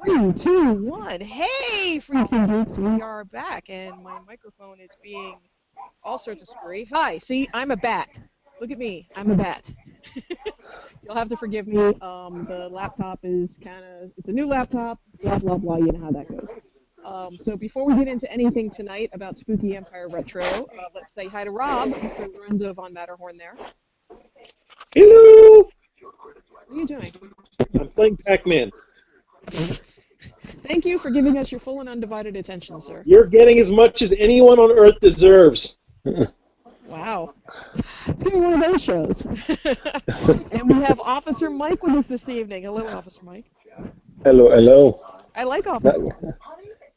Three, two, one. Hey, freaks and geeks, we are back, and my microphone is being all sorts of screwy. Hi, see, I'm a bat. Look at me, I'm a bat. You'll have to forgive me. The laptop is it's a new laptop, blah, blah, blah, you know how that goes. So before we get into anything tonight about Spooky Empire Retro, let's say hi to Rob, Mr. Lorenzo von Matterhorn there. Hello! What are you doing? I'm playing Pac-Man. Thank you for giving us your full and undivided attention, sir. You're getting as much as anyone on Earth deserves. Wow. It's going to be one of those shows. And we have Officer Mike with us this evening. Hello, Officer Mike. Hello, hello. I like Officer Mike.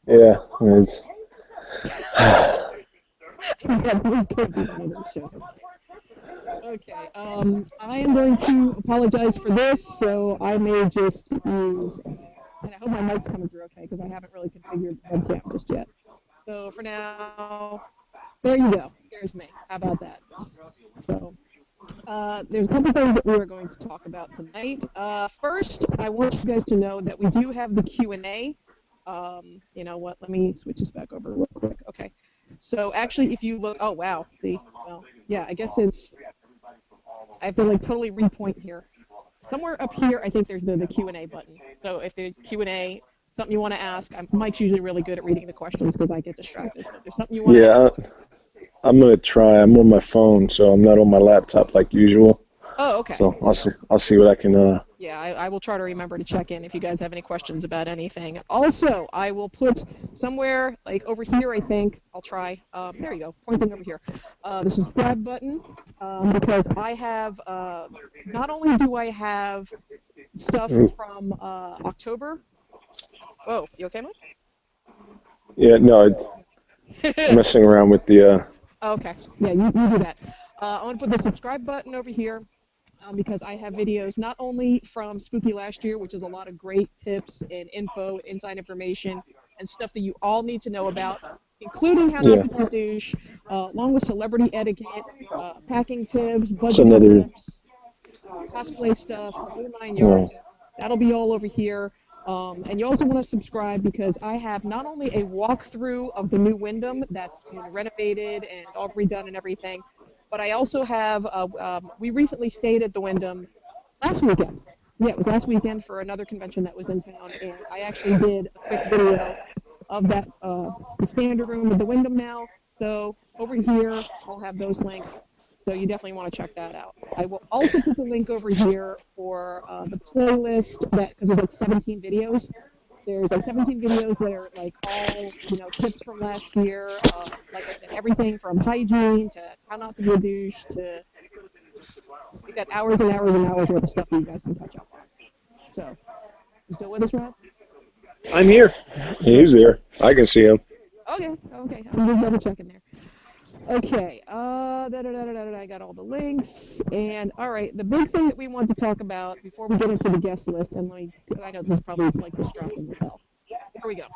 Yeah, it's... Okay, I am going to apologize for this, so I may just use, and I hope my mic's coming through okay, because I haven't really configured the webcam just yet. So for now, there you go. There's me. How about that? So, there's a couple things that we are going to talk about tonight. First, I want you guys to know that we do have the Q&A. You know what? Let me switch this back over real quick. Okay. So actually, if you look, oh wow, see, well, yeah, I guess I have to like totally repoint here. Somewhere up here, I think there's the Q&A button. So if there's Q&A, something you want to ask, Mike's usually really good at reading the questions because I get distracted. So if there's something you want to ask. I'm gonna try. I'm on my phone, so I'm not on my laptop like usual. Oh, okay. So I'll see what I can. Yeah, I will try to remember to check in if you guys have any questions about anything. Also, I will put somewhere, like over here, I think, I'll try, there you go, pointing over here, the subscribe button, because I have, not only do I have stuff from October. Whoa, you okay, Mike? Yeah, no, I'm messing around with the... Okay, yeah, you do that. I want to put the subscribe button over here. Because I have videos not only from Spooky last year, which is a lot of great tips and info, inside information, and stuff that you all need to know about, including how not to be a douche, along with celebrity etiquette, packing tips, budget tips, cosplay stuff, the whole 9 yards. That'll be all over here. And you also want to subscribe because I have not only a walkthrough of the new Wyndham that's been renovated and all redone and everything, but I also have, we recently stayed at the Wyndham last weekend. Yeah, it was last weekend for another convention that was in town, and I actually did a quick video of that, the standard room of the Wyndham now. So over here, I'll have those links. So you definitely want to check that out. I will also put the link over here for the playlist, because there's like 17 videos. There's like 17 videos that are like all, tips from last year. Like I said, everything from hygiene to how not to be a douche to we got hours and hours and hours worth of stuff that you guys can catch up on. So, you still with us, Rob? I'm here. He's there. I can see him. Okay. I'm just double checking there. Okay, I got all the links, and all right, the big thing that we want to talk about before we get into the guest list, and I know this is probably like distracting as hell. Here we go.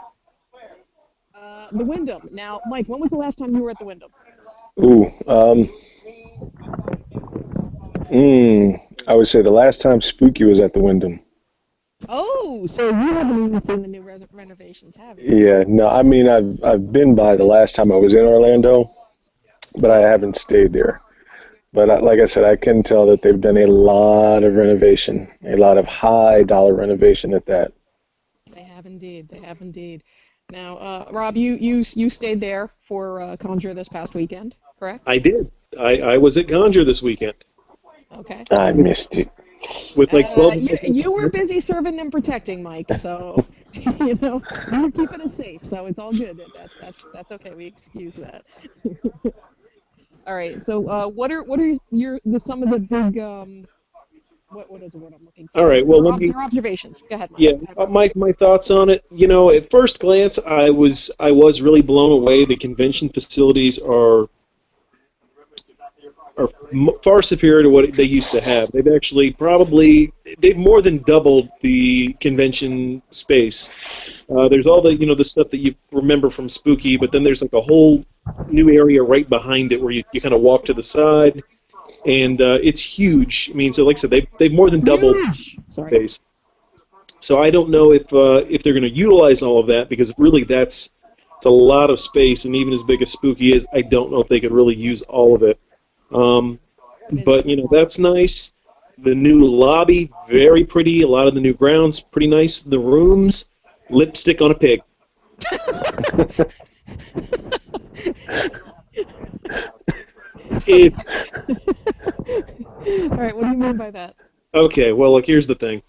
The Wyndham. Now, Mike, when was the last time you were at the Wyndham? I would say the last time Spooky was at the Wyndham. Oh, so you haven't even seen the new renovations, have you? Yeah, no, I mean, I've been by the last time I was in Orlando, but I haven't stayed there. But like I said, I can tell that they've done a lot of renovation, a lot of high-dollar renovation at that. They have indeed. Now, Rob, you stayed there for Conjure this past weekend, correct? I did. I was at Conjure this weekend. Okay. I missed it. With like 12... you were busy serving and protecting, Mike, so, you were keeping us safe, so it's all good. That's okay, we excuse that. All right, so what are some of the big, what is the word I'm looking for? All right, well, your observations. Go ahead, Mike. Yeah, Mike, my thoughts on it. At first glance, I was really blown away. The convention facilities are far superior to what they used to have. They've actually they've more than doubled the convention space. There's all the the stuff that you remember from Spooky, but then there's like a whole new area right behind it where you kind of walk to the side, and it's huge. I mean, so like I said, they've more than doubled space. So I don't know if they're going to utilize all of that, because really it's a lot of space, and even as big as Spooky is, I don't know if they could really use all of it. But that's nice. The new lobby, very pretty. A lot of the new grounds, pretty nice. The rooms, lipstick on a pig. It's All right, what do you mean by that? okay. Well, look, here's the thing.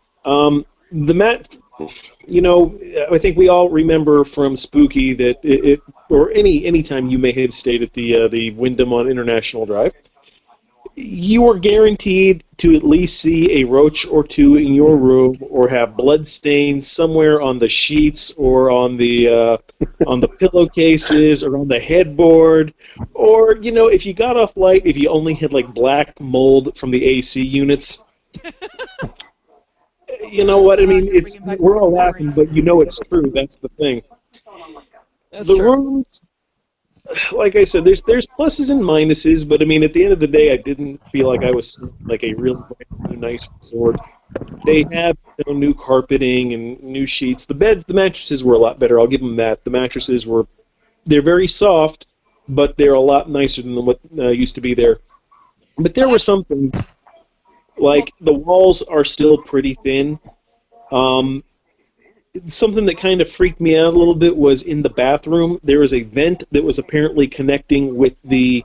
The mat, I think we all remember from Spooky that or any time you may have stayed at the Wyndham on International Drive, you were guaranteed to at least see a roach or two in your room, or have blood stains somewhere on the sheets, or on the pillowcases, or on the headboard, or if you got off light, if you only had like black mold from the AC units. You know what I mean? We're all laughing, but it's true. That's the thing. That's The true. rooms, like I said, there's pluses and minuses, but I mean, at the end of the day, I didn't feel like I was like a really brand new nice resort. They have new carpeting and new sheets. The mattresses were a lot better. I'll give them that. The mattresses they're very soft, but they're a lot nicer than what used to be there. But there were some things, like the walls are still pretty thin. Something that kind of freaked me out a little bit was in the bathroom. There was a vent that was apparently connecting with the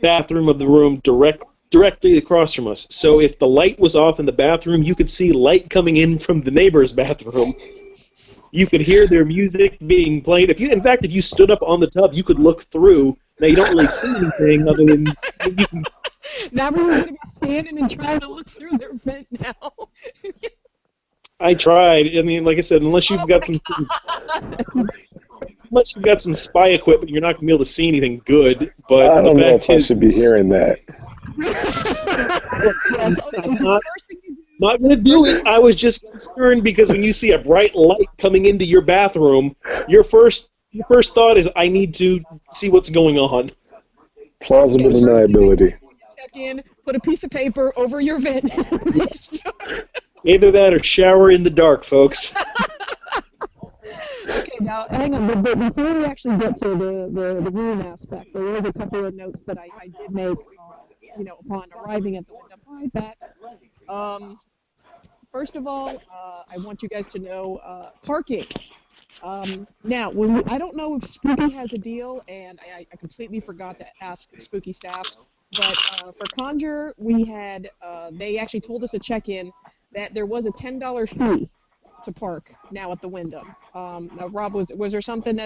bathroom of the room directly across from us. So if the light was off in the bathroom, you could see light coming in from the neighbor's bathroom. You could hear their music being played. In fact, if you stood up on the tub, you could look through. Now, you don't really see anything other than you can. Now we're going to be standing and trying to look through their vent now. I tried. I mean, like I said, unless you've got some spy equipment, you're not going to be able to see anything good. But I don't the know fact if I is, should be hearing that. Not going to do it. I was just concerned because when you see a bright light coming into your bathroom, your first thought is, I need to see what's going on. Plausible deniability. Check in, put a piece of paper over your vent. Either that or shower in the dark, folks. Okay, now hang on. But before we actually get to the room aspect, there was a couple of notes that I did make, upon arriving at the Wyndham. Hi, Pat. First of all, I want you guys to know parking. Now, I don't know if Spooky has a deal, and I completely forgot to ask Spooky staff, but for Conjure, we had, they actually told us to check in that there was a $10 fee to park now at the Wyndham. Now, Rob, was there something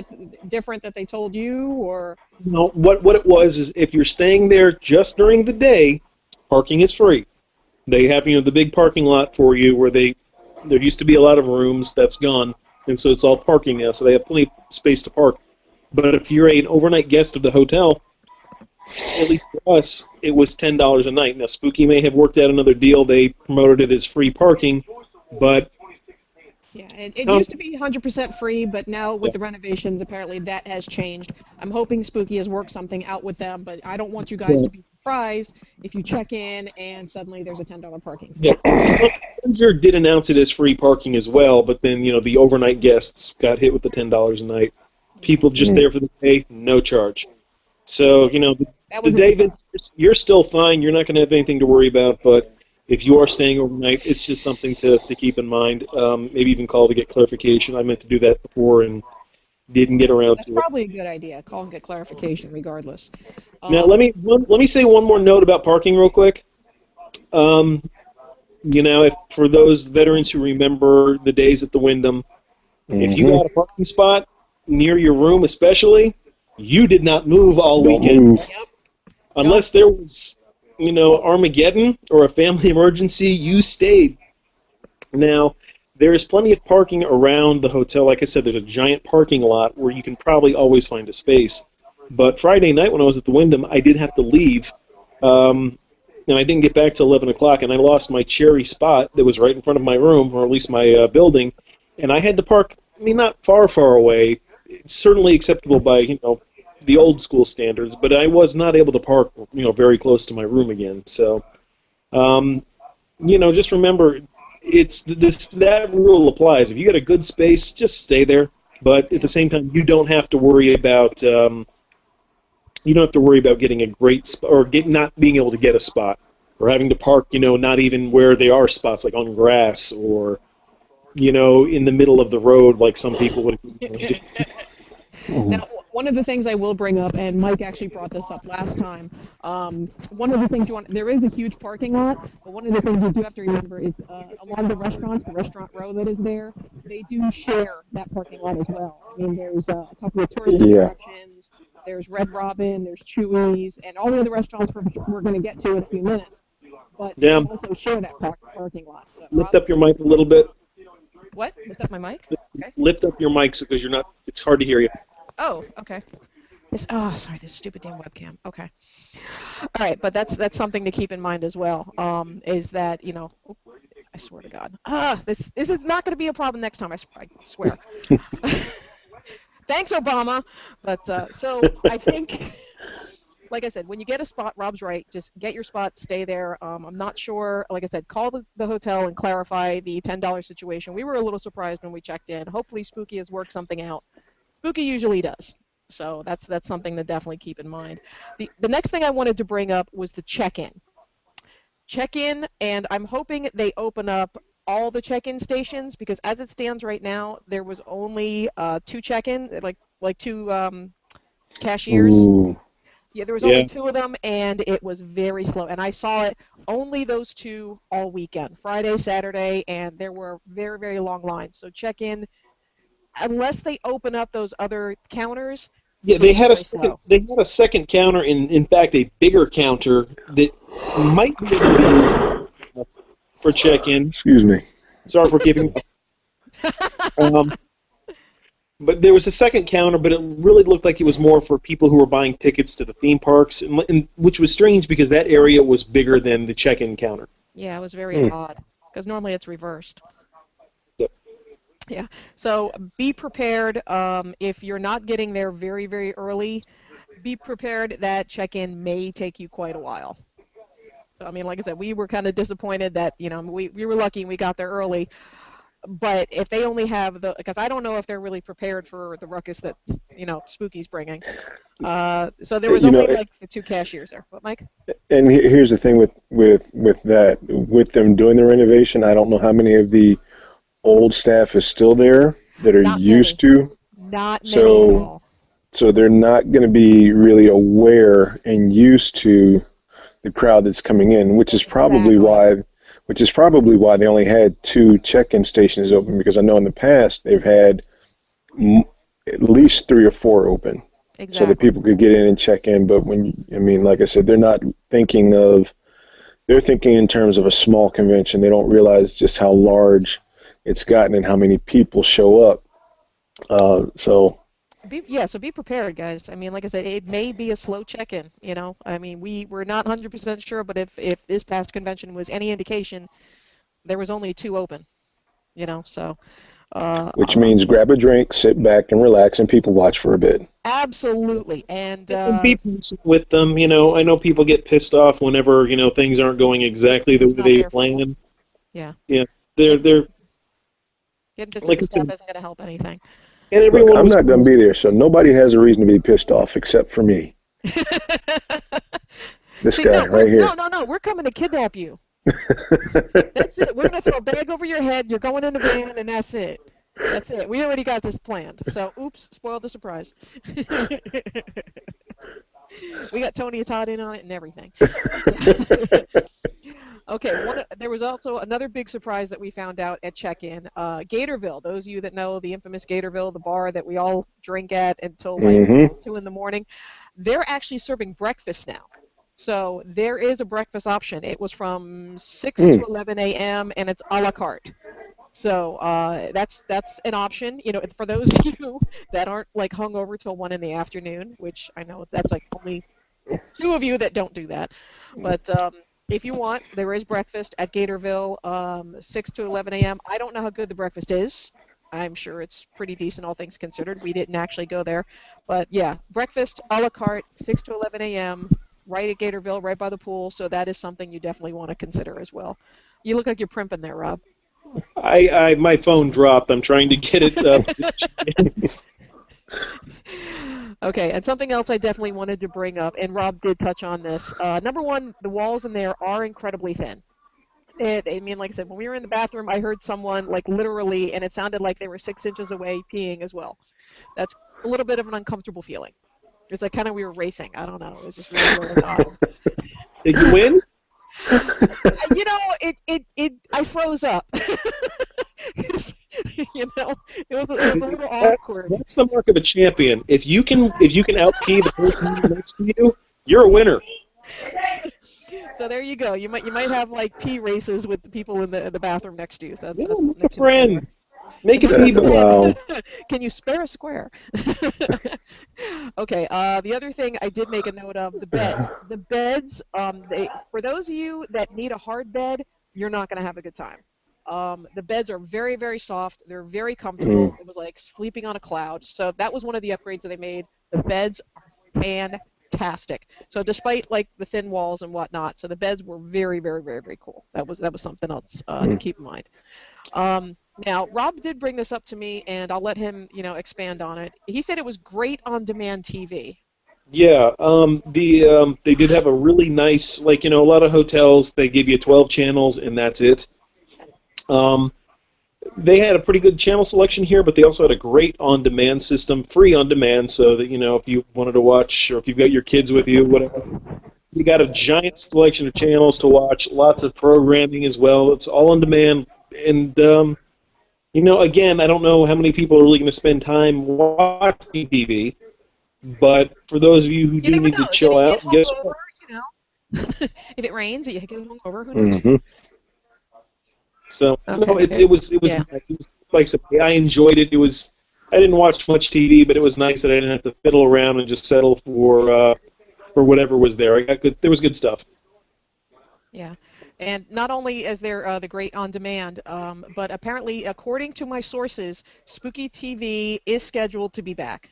different that they told you, or? No, what it was is, if you're staying there just during the day, parking is free. They have the big parking lot for you where there used to be a lot of rooms. That's gone, and so it's all parking now. So they have plenty of space to park. But if you're an overnight guest of the hotel, at least for us, it was $10 a night. Now, Spooky may have worked out another deal. They promoted it as free parking, but yeah, it used to be 100% free, but now with the renovations, apparently that has changed. I'm hoping Spooky has worked something out with them, but I don't want you guys to be surprised if you check in and suddenly there's a $10 parking. Yeah, Conjure did announce it as free parking as well, but then the overnight guests got hit with the $10 a night. People just there for the day, no charge. So the day that you're still fine. You're not going to have anything to worry about, but if you are staying overnight, it's just something to keep in mind. Maybe even call to get clarification. I meant to do that before and didn't get around to it. That's probably a good idea. Call and get clarification regardless. Now, let me say one more note about parking real quick. If for those veterans who remember the days at the Wyndham, if you got a parking spot near your room especially, you did not move all weekend. Yep. Unless there was Armageddon or a family emergency, you stayed. Now, there is plenty of parking around the hotel. Like I said, there's a giant parking lot where you can probably always find a space. But Friday night when I was at the Wyndham, I did have to leave. And I didn't get back till 11 o'clock, and I lost my cherry spot that was right in front of my room, or at least my building. And I had to park, not far, far away. It's certainly acceptable by, the old school standards, but I was not able to park, very close to my room again. So, just remember, it's this that rule applies. If you got a good space, just stay there. But at the same time, you don't have to worry about getting a great spot or not being able to get a spot or having to park, not even where they are spots, like on grass or, in the middle of the road, like some people would. Now, one of the things I will bring up, and Mike actually brought this up last time, one of the things there is a huge parking lot, but one of the things you do have to remember is along the restaurant row that is there, they do share that parking lot as well. I mean, there's a couple of tourist Yeah. attractions, there's Red Robin, there's Chewy's, and all the other restaurants we're going to get to in a few minutes. But they Yeah. also share that parking lot. Lift up your mic a little bit. What? Lift up my mic? Okay. Lift up your mics because it's hard to hear you. Oh, okay. Sorry, this stupid damn webcam. Okay. All right, but that's something to keep in mind as well. Is that I swear to God, this is not going to be a problem next time. I swear. Thanks, Obama. But so I think, like I said, when you get a spot, Rob's right. Just get your spot, stay there. I'm not sure. Like I said, call the hotel and clarify the $10 situation. We were a little surprised when we checked in. Hopefully, Spooky has worked something out. Spooky usually does. So that's something to definitely keep in mind. The next thing I wanted to bring up was the check-in. Check-in, and I'm hoping they open up all the check-in stations because as it stands right now, there was only 2 check-in, like 2 cashiers. Ooh. Yeah, there was only 2 of them, and it was very slow. And I saw it only those 2 all weekend, Friday, Saturday, and there were very, very long lines. So check-in. Unless they open up those other counters, yeah, they had a second counter, in fact, a bigger counter that might be able to for check-in. Excuse me. Sorry for keeping up. But there was a second counter, but it really looked like it was more for people who were buying tickets to the theme parks, which was strange because that area was bigger than the check-in counter. Yeah, it was very odd because normally it's reversed. Yeah, so be prepared if you're not getting there very, very early, be prepared that check-in may take you quite a while. So, I mean, like I said, we were kind of disappointed that, we were lucky and we got there early, but if they only have because I don't know if they're really prepared for the ruckus that, Spooky's bringing. So there was only like the 2 cashiers there. What, Mike? And here's the thing with that, with them doing the renovation, I don't know how many of the old staff is still there that are used to. Not many at all. So they're not going to be really aware and used to the crowd that's coming in, which is probably why they only had 2 check-in stations open, because I know in the past they've had at least 3 or 4 open. Exactly. So that people could get in and check in. But like I said, they're thinking in terms of a small convention. They don't realize just how large it's gotten and how many people show up. So be prepared, guys. I mean, like I said, it may be a slow check-in. I mean, we're not 100% sure, but if this past convention was any indication, there was only 2 open. So. Which means grab a drink, sit back, and relax, and people watch for a bit. Absolutely, and be patient with them. I know people get pissed off whenever things aren't going exactly the way they plan. Yeah. Yeah, they're. Getting pissed off stuff isn't going to help anything. And look, I'm not going to be there, so nobody has a reason to be pissed off except for me. This guy right here. No, we're coming to kidnap you. That's it. We're going to throw a bag over your head, you're going in a van, and that's it. That's it. We already got this planned. So, oops, spoiled the surprise. We got Tony and Todd in on it and everything. Okay, there was also another big surprise that we found out at check-in. Gatorville, those of you that know the infamous Gatorville, the bar that we all drink at until like 2 in the morning, they're actually serving breakfast now. So there is a breakfast option. It was from 6 to 11 a.m. and it's a la carte. So that's an option. For those of you that aren't like hungover till 1 in the afternoon, which I know that's like only 2 of you that don't do that, but. If you want, there is breakfast at Gatorville, 6 to 11 a.m. I don't know how good the breakfast is. I'm sure it's pretty decent, all things considered. We didn't actually go there. But, yeah, breakfast a la carte, 6 to 11 a.m., right at Gatorville, right by the pool. So that is something you definitely want to consider as well. You look like you're primping there, Rob. My phone dropped. I'm trying to get it up. Okay, and something else I definitely wanted to bring up, and Rob did touch on this. Number one, the walls in there are incredibly thin. I mean, like I said, when we were in the bathroom, I heard someone, like, literally, and it sounded like they were 6 inches away peeing as well. That's a little bit of an uncomfortable feeling. It's like kind of we were racing. I don't know. It was just really, really odd. Did you win? You know, I froze up. You know, it was a little awkward. That's the mark of a champion. If you can outpee the person next to you, you're a winner. So there you go. You might have like pee races with the people in the bathroom next to you. So Yeah, that's make a to friend. consider. Make a Make a pee. Wow. Can you spare a square? Okay. The other thing I did make a note of, the beds. The beds. For those of you that need a hard bed, you're not going to have a good time. The beds are very, very soft. They're very comfortable. It was like sleeping on a cloud. So that was one of the upgrades that they made. The beds are fantastic. So despite like the thin walls and whatnot, so the beds were very, very, very, very cool. That was something else to keep in mind. Now, Rob did bring this up to me, and I'll let him, expand on it. He said it was great on-demand TV. Yeah, they did have a really nice, like, a lot of hotels, they give you 12 channels and that's it. They had a pretty good channel selection here, but they also had a great on-demand system, free on-demand, so that, if you wanted to watch, or if you've got your kids with you, whatever, you got a giant selection of channels to watch, lots of programming as well. It's all on demand, and again, I don't know how many people are really going to spend time watching TV, but for those of you who You do never need know. to chill out, guess Hungover, what? if it rains, you get hungover. Who knows? Mm-hmm. So Okay. it was Yeah. nice. It was, like I said, I enjoyed it. I didn't watch much TV, but it was nice that I didn't have to fiddle around and just settle for whatever was there. There was good stuff. Yeah. And not only is there the great on demand, but apparently, according to my sources, Spooky TV is scheduled to be back.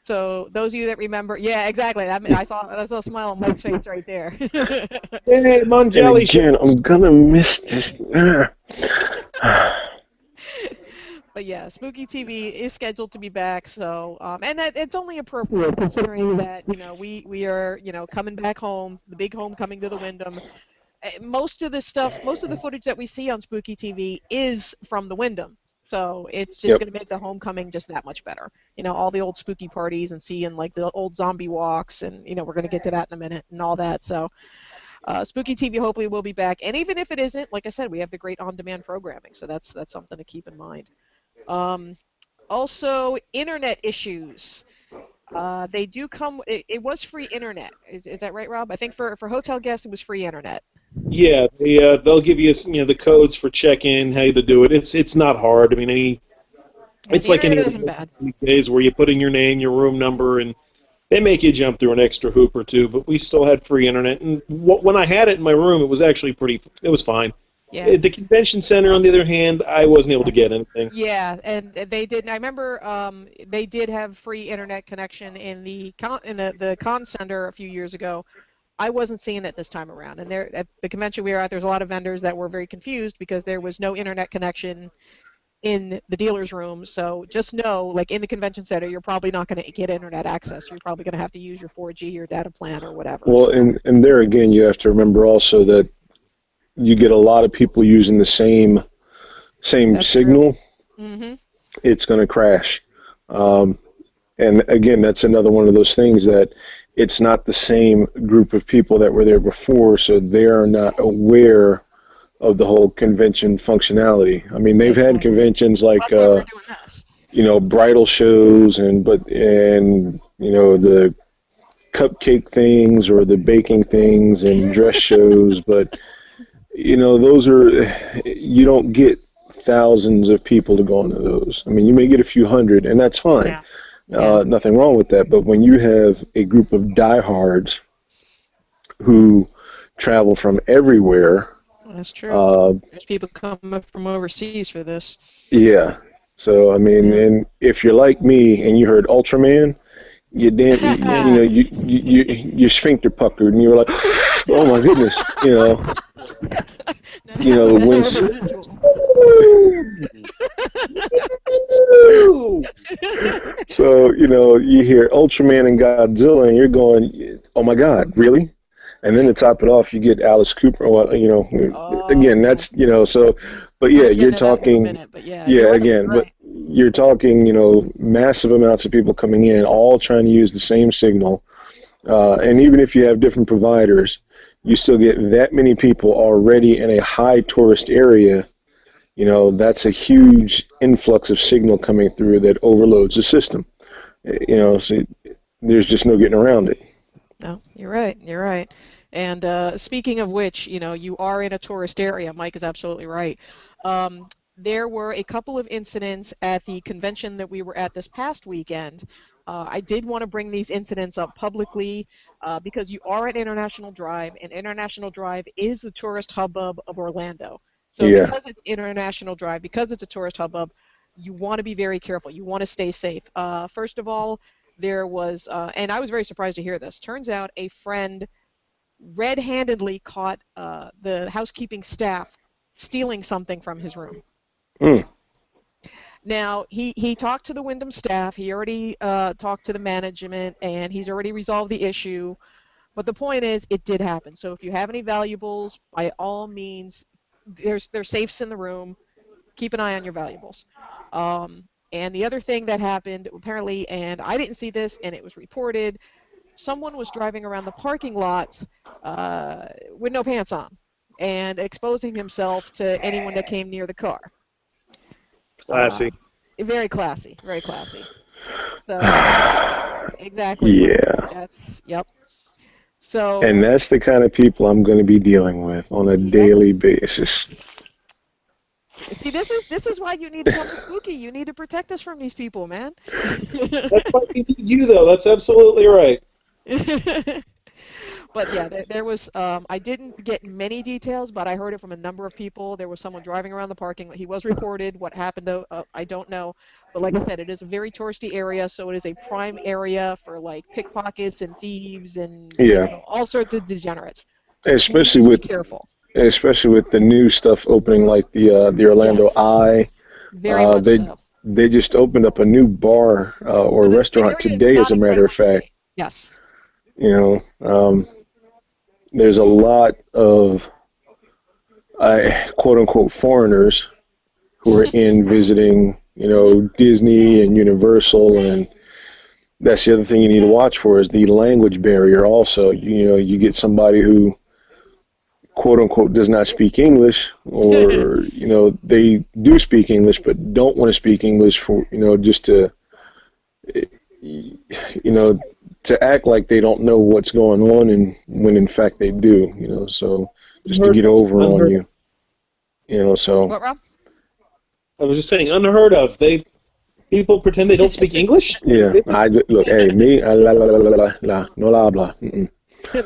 So those of you that remember, yeah, exactly. I saw a smile on Mike's face right there. Hey, And Mongelli again, I'm gonna miss this. But yeah, Spooky TV is scheduled to be back. So and that it's only appropriate considering that we are coming back home, the big homecoming to the Wyndham. Most of the footage that we see on Spooky TV is from the Wyndham. So it's just Yep. going to make the homecoming just that much better. All the old spooky parties and seeing like the old zombie walks, and we're going to get to that in a minute and all that. So Spooky TV hopefully will be back. And even if it isn't, like I said, we have the great on-demand programming. So that's something to keep in mind. Also, internet issues. They do come. It was free internet. Is that right, Rob? I think for hotel guests it was free internet. Yeah, they'll give you the codes for check-in, how to do it. It's not hard. I mean, it's the like any internet other isn't bad. these days where you put in your name, your room number, and they make you jump through an extra hoop or two. But we still had free internet, and when I had it in my room, it was actually it was fine. Yeah. At the convention center, on the other hand, I wasn't able to get anything. Yeah, and they did. I remember they did have free internet connection in the con center a few years ago. I wasn't seeing it this time around. And there at the convention we were at, there's a lot of vendors that were very confused because there was no internet connection in the dealer's room. So just know, like in the convention center, you're probably not going to get internet access. You're probably going to have to use your 4G or data plan or whatever. Well, So, and there again, you have to remember also that you get a lot of people using the same That's signal. mm-hmm. It's going to crash. And again, that's another one of those things that it's not the same group of people that were there before, so they're not aware of the whole convention functionality. I mean, they've had conventions like That's why we're doing this. bridal shows and the cupcake things or the baking things and dress shows, but those you don't get thousands of people to go into those. I mean, you may get a few hundred, and that's fine. Yeah. Yeah. Nothing wrong with that. But when you have a group of diehards who travel from everywhere, That's true. There's people coming from overseas for this. yeah. So I mean, and if you're like me and you heard Ultraman, your sphincter puckered, and you were like, oh my goodness, when So, you hear Ultraman and Godzilla, and you're going, oh my God, really? And then to top it off, you get Alice Cooper. Well, Oh again, yeah. that's, so, but I'm yeah, gonna get you're into that in a talking, minute, but yeah, you're yeah, right. You're again, but right. you're talking, massive amounts of people coming in, all trying to use the same signal. And even if you have different providers, you still get that many people already in a high tourist area. That's a huge influx of signal coming through that overloads the system. So there's just no getting around it. No, you're right. You're right. And speaking of which, you are in a tourist area. Mike is absolutely right. There were a couple of incidents at the convention that we were at this past weekend. I did want to bring these incidents up publicly because you are at International Drive, and International Drive is the tourist hubbub of Orlando. So Yeah. because it's International Drive, because it's a tourist hubbub, you want to be very careful. You want to stay safe. First of all, there was, and I was very surprised to hear this. Turns out a friend red-handedly caught the housekeeping staff stealing something from his room. Mm. Now, he talked to the Wyndham staff. He already talked to the management, and he's already resolved the issue. But the point is, it did happen. So if you have any valuables, by all means, there's safes in the room. Keep an eye on your valuables. And the other thing that happened, apparently, and I didn't see this, and it was reported, someone was driving around the parking lot with no pants on and exposing himself to anyone that came near the car. Uh, Classy. Very classy, very classy. So, exactly, Mike. Yeah. Yep. So, And that's the kind of people I'm going to be dealing with on a yep. daily basis. See, this is why you need to come to Spooky. You need to protect us from these people, man. That's why we need you, though. That's absolutely right. But yeah, there was. I didn't get many details, but I heard it from a number of people. There was someone driving around the parking lot. He was reported. What happened, though, I don't know. But like I said, it is a very touristy area, so it is a prime area for like pickpockets and thieves and Yeah. all sorts of degenerates. Especially Please be with careful. especially with the new stuff opening, like the Orlando Yes, Eye. very Uh, much they so. they just opened up a new bar or The restaurant area is today, as not a matter of incredibly fact. big. Yes. You know, there's a lot of quote unquote foreigners who are in visiting, Disney and Universal, and that's the other thing you need to watch for is the language barrier. Also, you get somebody who quote unquote does not speak English, or they do speak English but don't want to speak English for just to you know to act like they don't know what's going on, and when in fact they do. So just to Unheard get of. over on Unheard you. So What, Rob? I was just saying, unheard of. People pretend they don't speak English? yeah, Really? look, hey, me, la la la la la la, no la habla.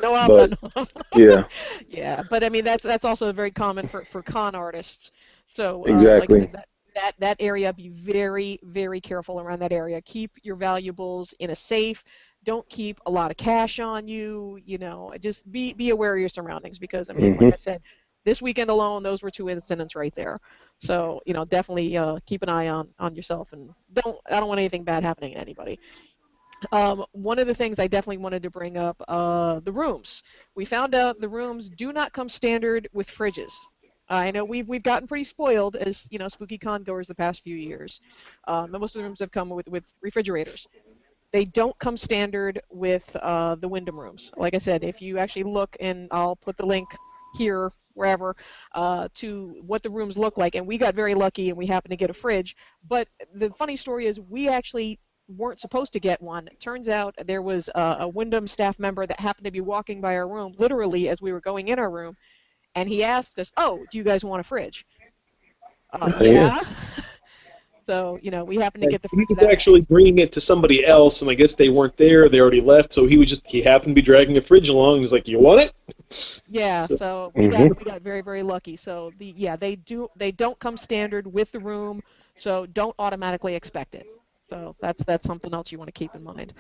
No habla, But no habla. yeah, Yeah, but I mean that's also very common for con artists. So like I exactly. said, that area, be very very careful around that area. Keep your valuables in a safe. Don't keep a lot of cash on you. Just be aware of your surroundings because I mean, like hmm I said, this weekend alone, those were two incidents right there. So definitely keep an eye on yourself and I don't want anything bad happening to anybody. One of the things I definitely wanted to bring up, the rooms. We found out the rooms do not come standard with fridges. I know we've gotten pretty spoiled as spooky con goers the past few years. Most of the rooms have come with refrigerators. They don't come standard with the Wyndham rooms. Like I said, if you actually look, and I'll put the link here, wherever, to what the rooms look like, and we got very lucky and we happened to get a fridge. But the funny story is we actually weren't supposed to get one. It turns out there was a Wyndham staff member that happened to be walking by our room, literally as we were going in our room, and he asked us, "Oh, do you guys want a fridge?" Yeah. Yeah. So we happened to And get the he fridge was that way. actually bringing it to somebody else, and I guess they weren't there. They already left, so he happened to be dragging a fridge along. He's like, "You want it?" Yeah, So so we got hmm we got very very lucky. So they don't come standard with the room, so don't automatically expect it. So that's something else you want to keep in mind.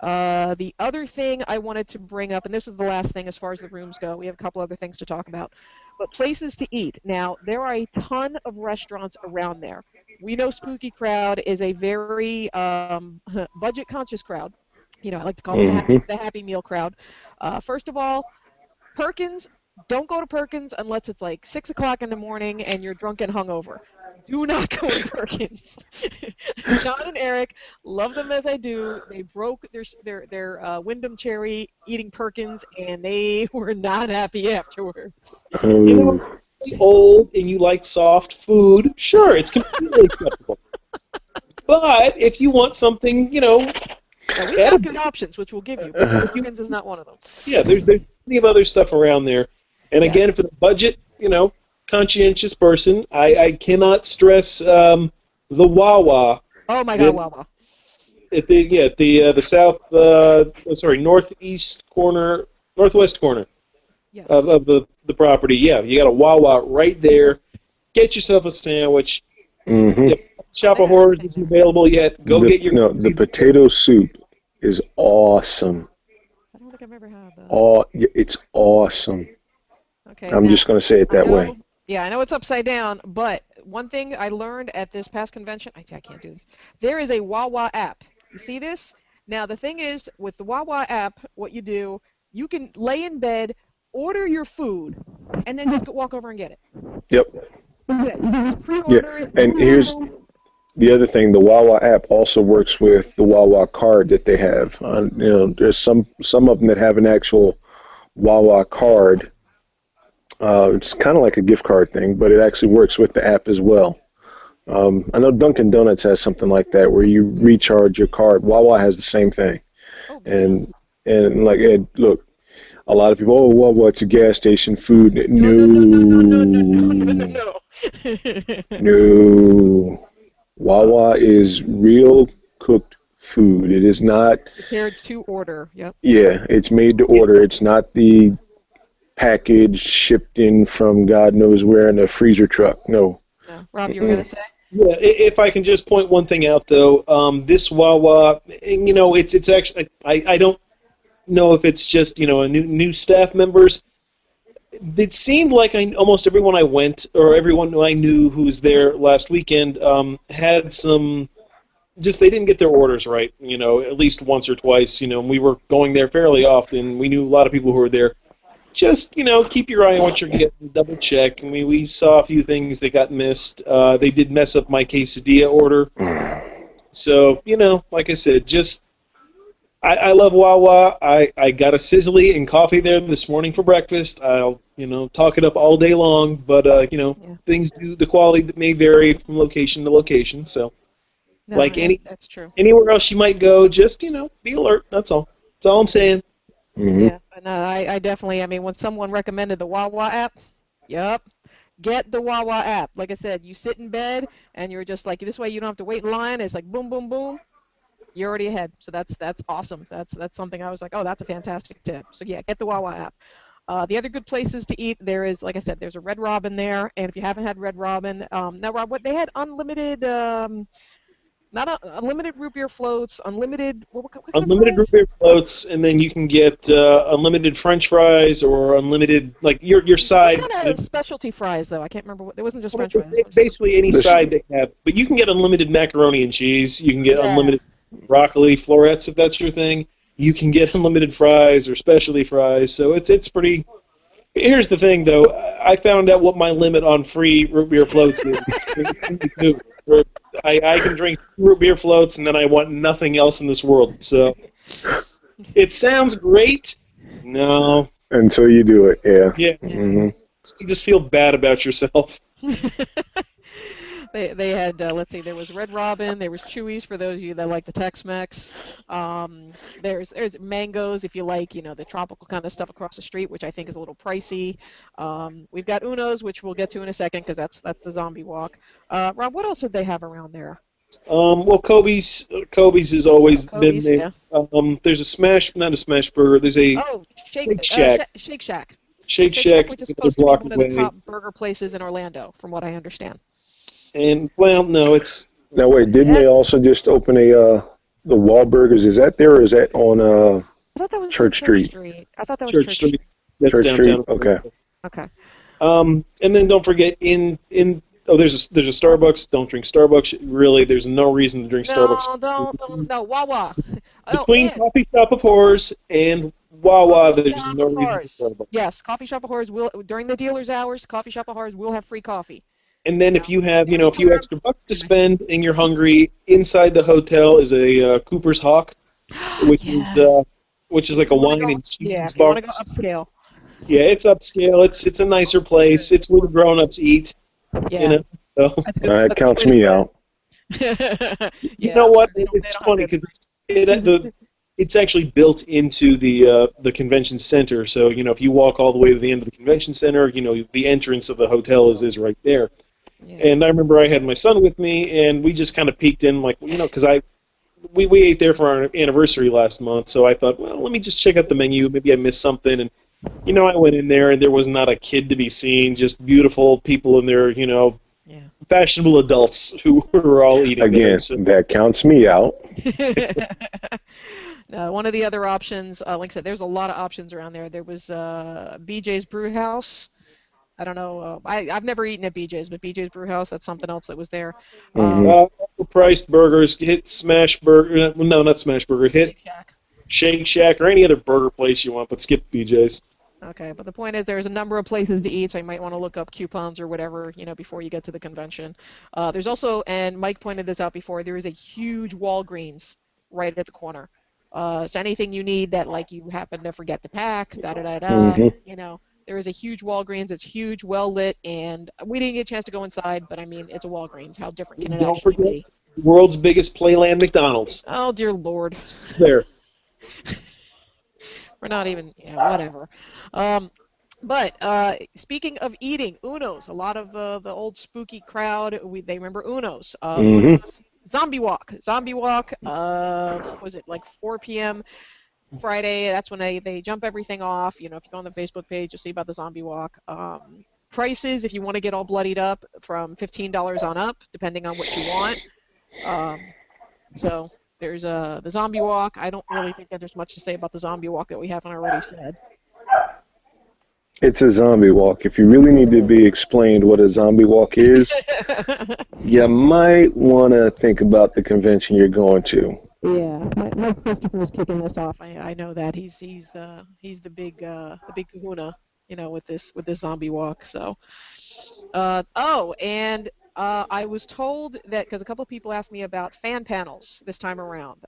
The other thing I wanted to bring up, and this is the last thing as far as the rooms go, we have a couple other things to talk about, But places to eat. Now, there are a ton of restaurants around there. We know Spooky Crowd is a very budget-conscious crowd. I like to call them Hmm. the happy meal crowd. First of all, Perkins, don't go to Perkins unless it's like 6 o'clock in the morning and you're drunk and hungover. Do not go to Perkins. Sean and Eric, love them as I do. They broke their Wyndham Cherry eating Perkins, and they were not happy afterwards. You know, Oh. if you're old and you like soft food, sure, it's completely acceptable. But if you want something, Now, we've got edible, good options, which we'll give you, but Perkins is not one of them. yeah, there's plenty of other stuff around there. And Yeah. again, for the budget, conscientious person, I cannot stress the Wawa Oh my that God, Wawa. at the south, northwest corner Yes. of the property. Yeah, you got a Wawa right there. Get yourself a sandwich. Hmm. If Shop I of got Horrors everything isn't available yet, go get your. No, the potato soup is awesome. I don't think I've ever had that. Oh, it's awesome. Okay, I'm now just going to say it I that way. know. Yeah, I know it's upside down, but one thing I learned at this past convention, I can't do this. There is a Wawa app. You see this? Now the thing is, with the Wawa app, what you do, you can lay in bed, order your food, and then just walk over and get it. Yep. Look at that. You can just Yeah. pre-order it. And here's the other thing: the Wawa app also works with the Wawa card that they have. There's some of them that have an actual Wawa card. It's kind of like a gift card thing, but it actually works with the app as well. I know Dunkin' Donuts has something like that where you recharge your card. Wawa has the same thing. Oh, good to know. And like Ed, look, a lot of people, oh, Wawa, it's a gas station food. No. No. Wawa is real cooked food. It is not. Prepared to order. Yep. Yeah, it's made to order. It's not the package shipped in from God knows where in a freezer truck. No. No. Rob, you were gonna say? Yeah, if I can just point one thing out though, this Wawa, it's actually I don't know if it's just a new staff members. It seemed like almost everyone I went or everyone who I knew who was there last weekend had some. Just they didn't get their orders right, at least once or twice. And we were going there fairly often. We knew a lot of people who were there. Just, keep your eye on what you're getting, double check. I mean, we saw a few things that got missed. They did mess up my quesadilla order. So, like I said, just, I love Wawa. I got a sizzly and coffee there this morning for breakfast. I'll, talk it up all day long, but, things the quality may vary from location to location. So, No, like that's true. anywhere else you might go, just, be alert. That's all. That's all I'm saying. Mm-hmm. Yeah, but no, I definitely, when someone recommended the Wawa app, yep, get the Wawa app. Like I said, you sit in bed and you're just like, this way you don't have to wait in line. It's like boom, boom, boom, you're already ahead. So that's awesome. That's something I was like, oh, that's a fantastic tip. So yeah, get the Wawa app. The other good places to eat, there is, like I said, there's a Red Robin there, and if you haven't had Red Robin, now Rob, what they had unlimited. Not unlimited root beer floats, unlimited. What kind Unlimited of root fries? beer floats, and then you can get unlimited French fries or unlimited your side. What kind of specialty fries though? I can't remember. It wasn't just French fries. Basically any This- side they have, but you can get unlimited macaroni and cheese. You can get Yeah. unlimited broccoli florets if that's your thing. You can get unlimited fries or specialty fries. So it's pretty. Here's the thing though, I found out what my limit on free root beer floats is. I can drink root beer floats and then I want nothing else in this world. So it sounds great. No. Until you do it, yeah. Yeah. Mm-hmm. You just feel bad about yourself. They had let's see, there was Red Robin, there was Chewy's for those of you that like the Tex-Mex. There's mangoes if you like the tropical kind of stuff across the street, which I think is a little pricey. We've got Uno's, which we'll get to in a second because that's the zombie walk. Rob, what else did they have around there? Well, Kobe's has always Kobe's, been there. There's not a smash burger. There's a Shake Shack. Shake Shack. Shake Shack, which is another supposed to be block one of the away. top burger places in Orlando, from what I understand. And well, no, it's Now wait, didn't they also just open the Wahlburgers? Is that there or is that on I thought that was Church Street? I thought that was Church Street. That's Church downtown. Street? Okay. Okay. And then don't forget there's a Starbucks. Don't drink Starbucks. Really, there's no reason to drink Starbucks. No, don't, no, Wawa. Oh, Between and Coffee Shop of Horrors and Wawa, Coffee there's Shop no of reason Horrors. for Starbucks. Yes, Coffee Shop of Horrors will, during the dealer's hours, Coffee Shop of Horrors will have free coffee. And then if you have, Every a few time. extra bucks to spend and you're hungry, inside the hotel is a Cooper's Hawk, which is Yes. which is If like you a wanna wine go, and yeah, cheese if you bar. want to go upscale. Yeah, it's upscale. It's a nicer place. It's where the grown-ups eat. You Yeah, know. So that's a good. That That's a good counts way to me put out. it. you Yeah, know what? upstairs they It's don't have funny good because it's actually built into the convention center. So if you walk all the way to the end of the convention center, the entrance of the hotel is right there. Yeah. And I remember I had my son with me, and we just kind of peeked in, like, because we ate there for our anniversary last month, so I thought, well, let me just check out the menu. Maybe I missed something. And, I went in there, and there was not a kid to be seen, just beautiful people in there, Yeah. fashionable adults who were all eating there. Again, So, that counts me out. One of the other options, like I said, there's a lot of options around there. There was BJ's Brew House. I don't know. I've never eaten at BJ's, but BJ's Brew House, that's something else that was there. Mhm. overpriced burgers, hit Smash Burger, no, not Smash Burger, hit Shake Shack. Shake Shack or any other burger place you want, but skip BJ's. Okay, but the point is there's a number of places to eat, so you might want to look up coupons or whatever, before you get to the convention. There's also, and Mike pointed this out before, there is a huge Walgreens right at the corner. So anything you need that, like, you happen to forget to pack, da-da-da-da, Mhm. there is a huge Walgreens. It's huge, well lit, and we didn't get a chance to go inside, but I mean, it's a Walgreens. How different can it Don't actually forget, be? world's biggest Playland McDonald's. Oh, dear Lord. There. We're not even, yeah, whatever. But speaking of eating, Uno's. A lot of the old spooky crowd, they remember Uno's. Mhm. Uno's Zombie Walk. Zombie Walk. Was it like 4 p.m. Friday? That's when they jump everything off. If you go on the Facebook page, you'll see about the Zombie Walk. Prices, if you want to get all bloodied up, from $15 on up, depending on what you want. So there's the Zombie Walk. I don't really think that there's much to say about the Zombie Walk that we haven't already said. It's a zombie walk. If you really need to be explained what a zombie walk is, you might want to think about the convention you're going to. Yeah, Mike Christopher is kicking this off. I know that he's the big Kahuna, with this Zombie Walk. So, and I was told that because a couple of people asked me about fan panels this time around.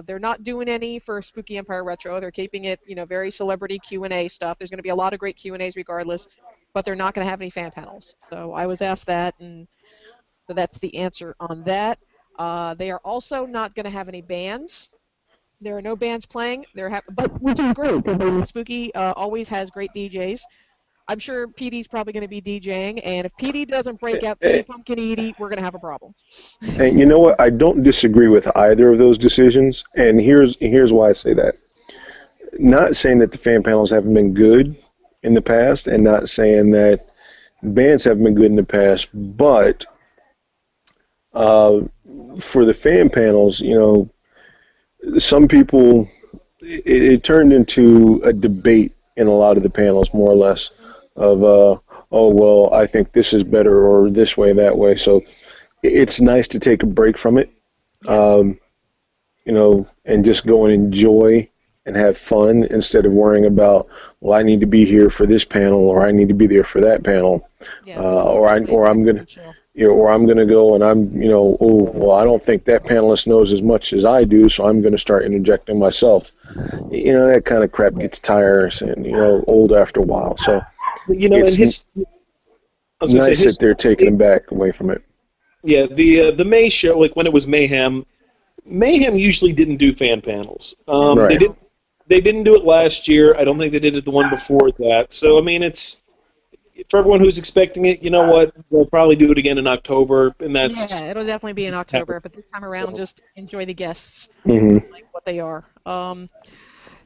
They're not doing any for Spooky Empire Retro. They're keeping it, very celebrity Q&A stuff. There's going to be a lot of great Q&As regardless, but they're not going to have any fan panels. So I was asked that, and so that's the answer on that. They are also not going to have any bands. There are no bands playing. But which is great because Spooky always has great DJs. I'm sure PD's probably going to be DJing, and if PD doesn't break out Eh, PD Pumpkin Edie, we're going to have a problem. And you know what? I don't disagree with either of those decisions, and here's why I say that. Not saying that the fan panels haven't been good in the past, and not saying that bands haven't been good in the past, but uh, for the fan panels, some people it turned into a debate in a lot of the panels, more or less, of oh well, I think this is better or this way, that way. So it's nice to take a break from it, Yes. and just go and enjoy and have fun instead of worrying about, well, I need to be here for this panel or I need to be there for that panel, Yeah. So or I'm gonna. chill. Or I'm going to go and oh, well, I don't think that panelist knows as much as I do, so I'm going to start interjecting myself. That kind of crap gets tiresome and, old after a while. So And it's I was gonna nice say, that they're taking them back away from it. yeah, the May show, like when it was Mayhem usually didn't do fan panels. Right. They didn't do it last year. I don't think they did it the one before that. So I mean, it's for everyone who's expecting it. You know what? They'll probably do it again in October, and that's Yeah, it'll definitely be in October, but this time around, just enjoy the guests Hmm. like what they are.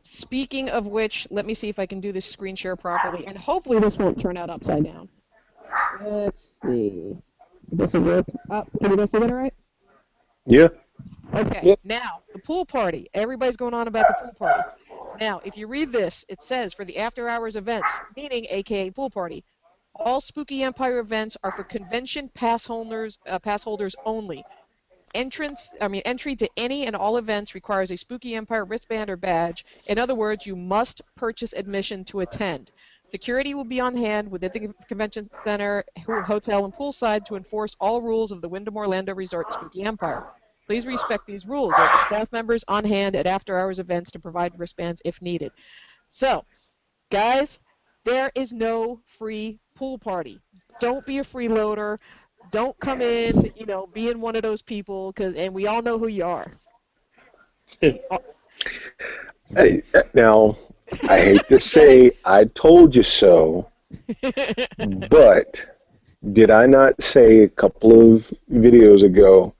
Speaking of which, let me see if I can do this screen share properly, and hopefully this won't turn out upside down. Let's see. This will work. Can you guys see that all right? Yeah. Okay. Yep. Now, the pool party. Everybody's going on about the pool party. Now, if you read this, it says for the after-hours events, meaning AKA pool party, All Spooky Empire events are for convention pass holders only. Entry to any and all events requires a Spooky Empire wristband or badge. In other words, you must purchase admission to attend. Security will be on hand within the convention center, hotel, and poolside to enforce all rules of the Wyndham Orlando Resort Spooky Empire. Please respect these rules. There will be staff members on hand at after-hours events to provide wristbands if needed. So, guys, there is no free pool party. Don't be a freeloader. Don't come in, being one of those people, and we all know who you are. Now, I hate to say I told you so, but did I not say a couple of videos ago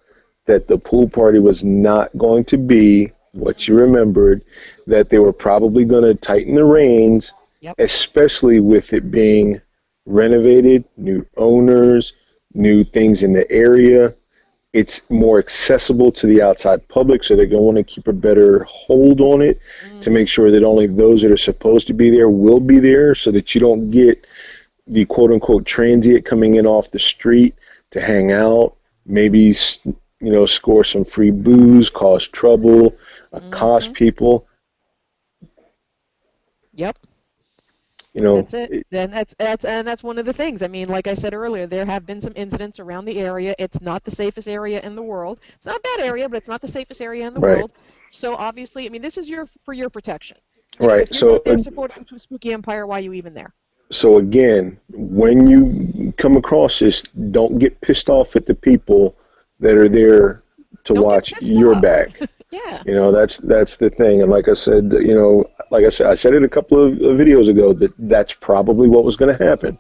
that the pool party was not going to be what you remembered, that they were probably going to tighten the reins, Yep. especially with it being renovated, new owners, new things in the area. It's more accessible to the outside public, so they're going to want to keep a better hold on it to make sure that only those that are supposed to be there will be there, so that you don't get the quote-unquote transient coming in off the street to hang out, maybe score some free booze, cause trouble, accost people. Yep. That's it. And that's one of the things. I mean, like I said earlier, there have been some incidents around the area. It's not the safest area in the world. It's not a bad area, but it's not the safest area in the world. So obviously, I mean, this is for your protection. Right. If you're not there supporting Spooky Empire, why are you even there? So again, when you come across this, don't get pissed off at the people that are there to watch your back. Yeah. That's the thing. And like I said, I said it a couple of videos ago that's probably what was going to happen,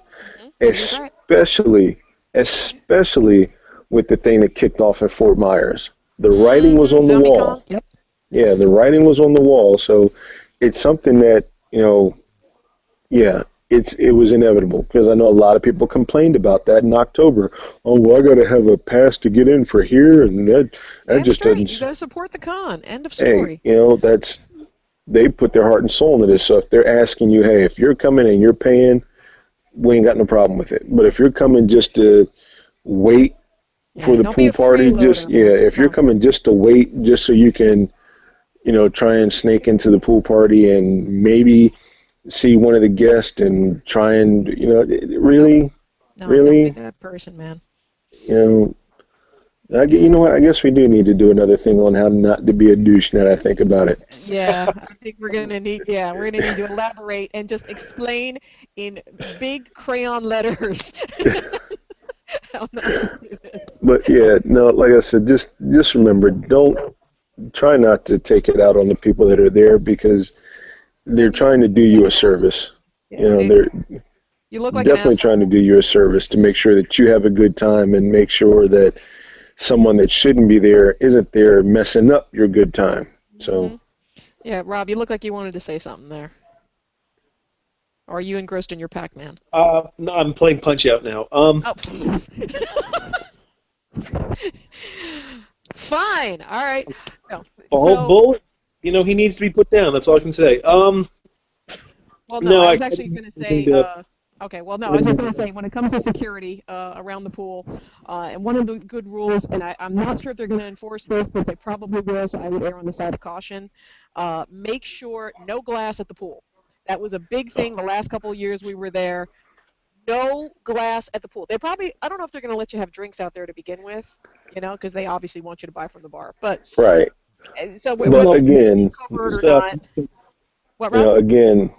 especially with the thing that kicked off at Fort Myers. The writing was on the wall. Yep. Yeah, the writing was on the wall. So it's something that it was inevitable, because I know a lot of people complained about that in October. Oh, well, I got to have a pass to get in for here, and that just doesn't. You got to support the con. End of story. Hey, they put their heart and soul into this. So if they're asking you, hey, if you're coming and you're paying, we ain't got no problem with it. But if you're coming just to wait for the pool party, if you're coming just to wait, just so you can, try and snake into the pool party and maybe see one of the guests and try and, really? Don't be that person, man. I guess we do need to do another thing on how not to be a douche now that I think about it. Yeah, I think we're gonna need to elaborate and just explain in big crayon letters how not to do this. But like I said, just remember, try not to take it out on the people that are there, because they're trying to do you a service. They're you look like definitely trying to do you a service to make sure that you have a good time, and make sure that someone that shouldn't be there isn't there messing up your good time. So. Yeah, Rob, you look like you wanted to say something there. Or are you engrossed in your Pac-Man? No, I'm playing Punch-Out now. Fine. All right. Bullet. He needs to be put down. That's all I can say. Well, no, I was actually going to say. Okay, well, no, I was just going to say, when it comes to security around the pool, and one of the good rules, and I'm not sure if they're going to enforce this, but they probably will, so I would err on the side of caution. Make sure no glass at the pool. That was a big thing the last couple of years we were there. No glass at the pool. I don't know if they're going to let you have drinks out there to begin with, because they obviously want you to buy from the bar. But right. So but again, again,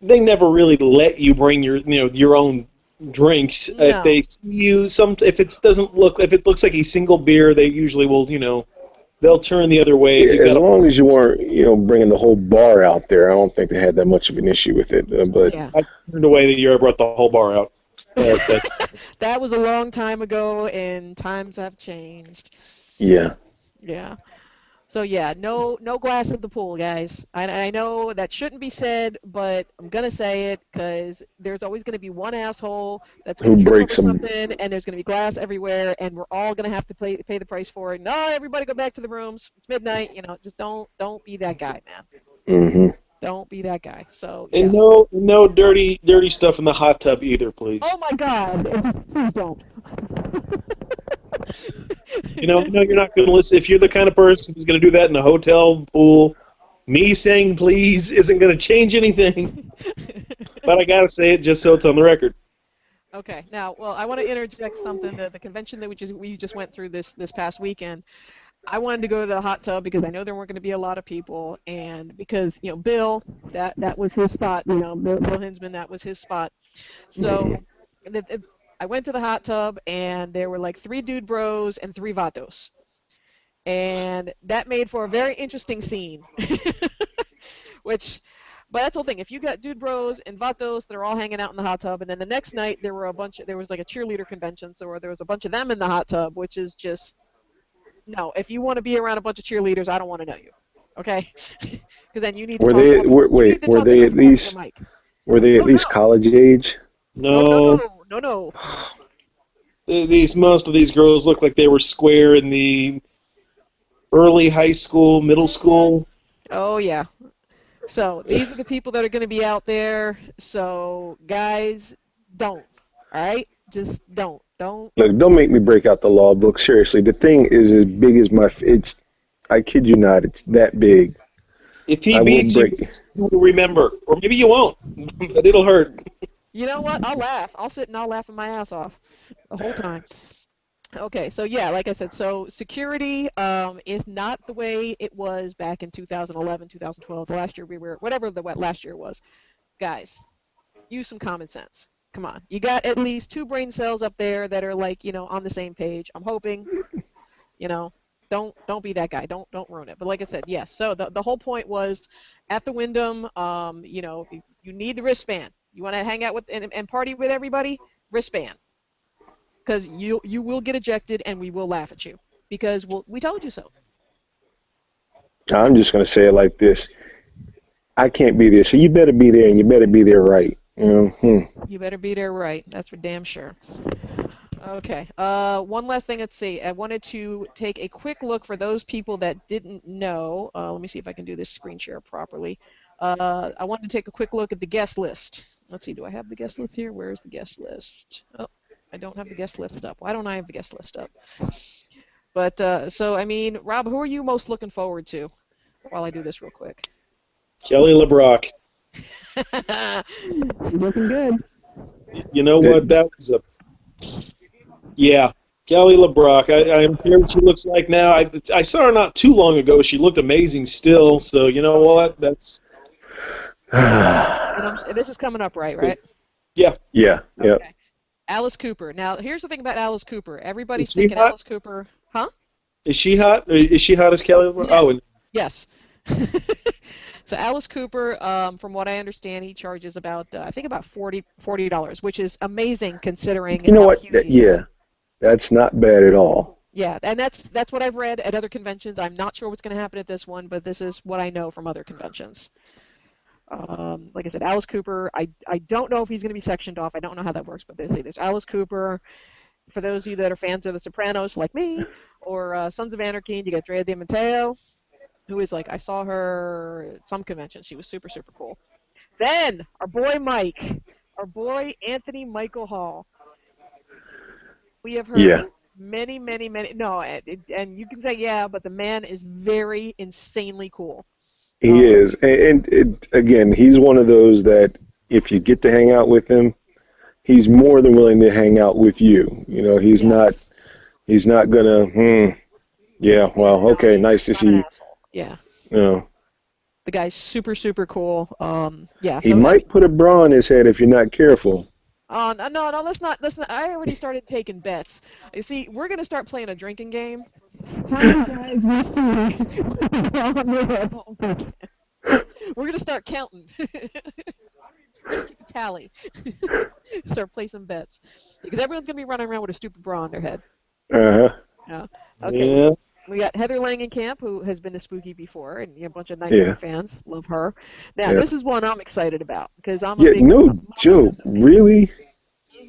they never really let you bring your own drinks. No. If they see if it looks like a single beer, they usually will they'll turn the other way. Yeah, as long as you weren't bringing the whole bar out there, I don't think they had that much of an issue with it. But I turned away that you brought the whole bar out. That was a long time ago, and times have changed. Yeah. Yeah. So yeah, no glass at the pool, guys. I know that shouldn't be said, but I'm gonna say it because there's always gonna be one asshole that's gonna trip over something, and there's gonna be glass everywhere, and we're all gonna have to pay the price for it. No, everybody go back to the rooms. It's midnight. Just don't be that guy, man. Mhm. Don't be that guy. So And yes. no dirty stuff in the hot tub either, please. Oh my God! Please don't. I know you're not going to listen. If you're the kind of person who's going to do that in a hotel pool, me saying please isn't going to change anything. But I got to say it just so it's on the record. Okay. Now, well, I want to interject something. The convention that we just went through this past weekend. I wanted to go to the hot tub because I know there weren't going to be a lot of people, and because Bill, that was his spot. Bill Hinsman, that was his spot. So I went to the hot tub, and there were like 3 dude bros and 3 vatos, and that made for a very interesting scene. But that's the whole thing. If you got dude bros and vatos that are all hanging out in the hot tub, and then the next night there was like a cheerleader convention, so there was a bunch of them in the hot tub, which is just no. If you want to be around a bunch of cheerleaders, I don't want to know you, okay? Because then you need to Were talk. they were, You need wait? to talk directly into the mic. Were they at Oh least no, college age? no, no, No, no, no, no. most of these girls look like they were square in the early high school, middle school. Oh yeah. So these are the people that are going to be out there. So guys, don't. All right, just don't. Look, don't make me break out the law book. Seriously, the thing is as big as it's. I kid you not, it's that big. If he I will beats you, break. you'll remember, or maybe you won't, but it'll hurt. You know what? I'll laugh. I'll sit and I'll laugh my ass off the whole time. Okay, so yeah, like I said, so security is not the way it was back in 2011, 2012. Last year we were, whatever the last year was. Guys, use some common sense. Come on. You got at least 2 brain cells up there that are like, on the same page. I'm hoping, you know, don't be that guy. Don't ruin it. But like I said, yes. So the whole point was at the Wyndham, you need the wristband. You want to hang out with and party with everybody? Wristband. Because you will get ejected and we will laugh at you because we told you so. I'm just gonna say it like this: I can't be there, so you better be there, and you better be there right. You better be there right. That's for damn sure. Okay. One last thing. Let's see. I wanted to take a quick look for those people that didn't know. Let me see if I can do this screen share properly. I wanted to take a quick look at the guest list. Let's see. Do I have the guest list here? Where is the guest list? Oh, I don't have the guest list up. Why don't I have the guest list up? But so I mean, Rob, who are you most looking forward to? While I do this real quick. Kelly LeBrock. She's looking good. You know what? That was Kelly LeBrock. I'm here what she looks like now. I saw her not too long ago. She looked amazing still. So you know what? That's. And this is coming up right? Yeah. Yeah. Yeah. Okay. Alice Cooper. Now, here's the thing about Alice Cooper. Everybody's thinking hot? Alice Cooper, huh? Is she hot? Is she hot as Kelly LeBrock? Yes. Oh, and Yes. So Alice Cooper, from what I understand, he charges about I think about $40, which is amazing considering. You know how what? huge he is. Yeah, that's not bad at all. Yeah, and that's what I've read at other conventions. I'm not sure what's going to happen at this one, but this is what I know from other conventions. Like I said, Alice Cooper. I don't know if he's going to be sectioned off. I don't know how that works, but they say there's Alice Cooper. For those of you that are fans of The Sopranos, like me, or Sons of Anarchy, and you got Drea de Matteo, who is like, I saw her at some convention. She was super, super cool. Then, our boy Mike, our boy Anthony Michael Hall. We have heard many, no, and you can say, yeah, but the man is very insanely cool. He is. And again, he's one of those that if you get to hang out with him, he's more than willing to hang out with you. He's not gonna, yeah, well, okay, nice to see you. Yeah. No. The guy's super, super cool. Yeah. He might put a bra on his head if you're not careful. Oh, no, let's not. I already started taking bets. You see, we're going to start playing a drinking game. How many guys we see with a bra on their head all weekend? We're going to start counting. We're going to keep a tally. Start placing bets. Because everyone's going to be running around with a stupid bra on their head. Uh-huh. Yeah. Okay. Yeah. We got Heather Langenkamp, who has been to Spooky before, and a bunch of Nightmare fans love her. Now, this is one I'm excited about because I'm a big Joe, really?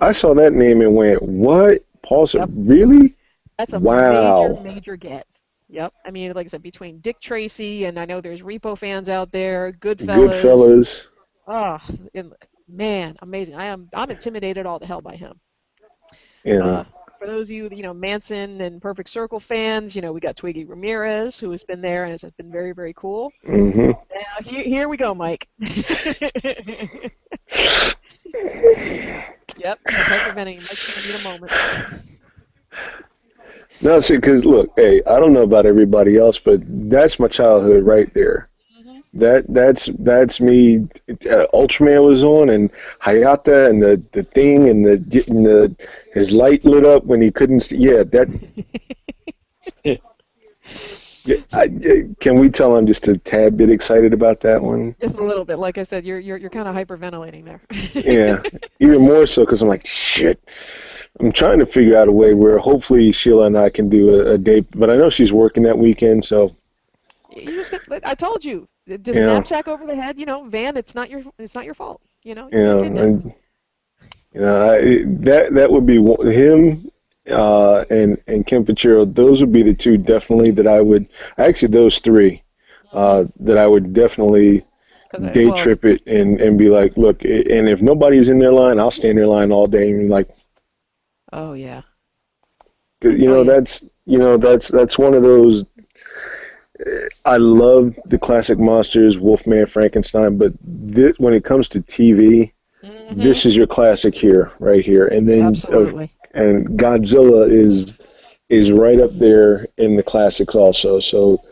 I saw that name and went, what? Paulson, really? That's a wow. major get. Yep. I mean, like I said, between Dick Tracy and I know there's Repo fans out there, Goodfellas. Goodfellas. Oh, and, man, amazing. I'm intimidated all the hell by him. You Uh, know. for those of you, Manson and Perfect Circle fans, we got Twiggy Ramirez, who has been there and has been very, very cool. Hmm. Now, here we go, Mike. Yep, he's hyperventilating. Mike's going to need a moment. No, see, because look, hey, I don't know about everybody else, but that's my childhood right there. Hmm. That's me. Ultraman was on, and Hayata, and the thing, and the his light lit up when he couldn't. Yeah, that. Yeah, can we tell I'm just a tad bit excited about that one? Just a little bit. Like I said, you're kind of hyperventilating there. Yeah, even more so because I'm like, shit. I'm trying to figure out a way where hopefully Sheila and I can do a date, but I know she's working that weekend, so I told you, just you know, knapsack over the head. Van, it's not your fault. you You know, get kidnapped. and that would be him, and Kim Pachiro. Those would be the two definitely that I would actually those three Hmm. that I would definitely Because day well, trip it and be like, look, and if nobody's in their line, I'll stay in their line all day and like, oh yeah. Oh yeah. that's one of those. I love the classic monsters, Wolfman, Frankenstein, but when it comes to TV, Hmm. this is your classic here, right here, and then Absolutely. and Godzilla is right up there in the classics also. So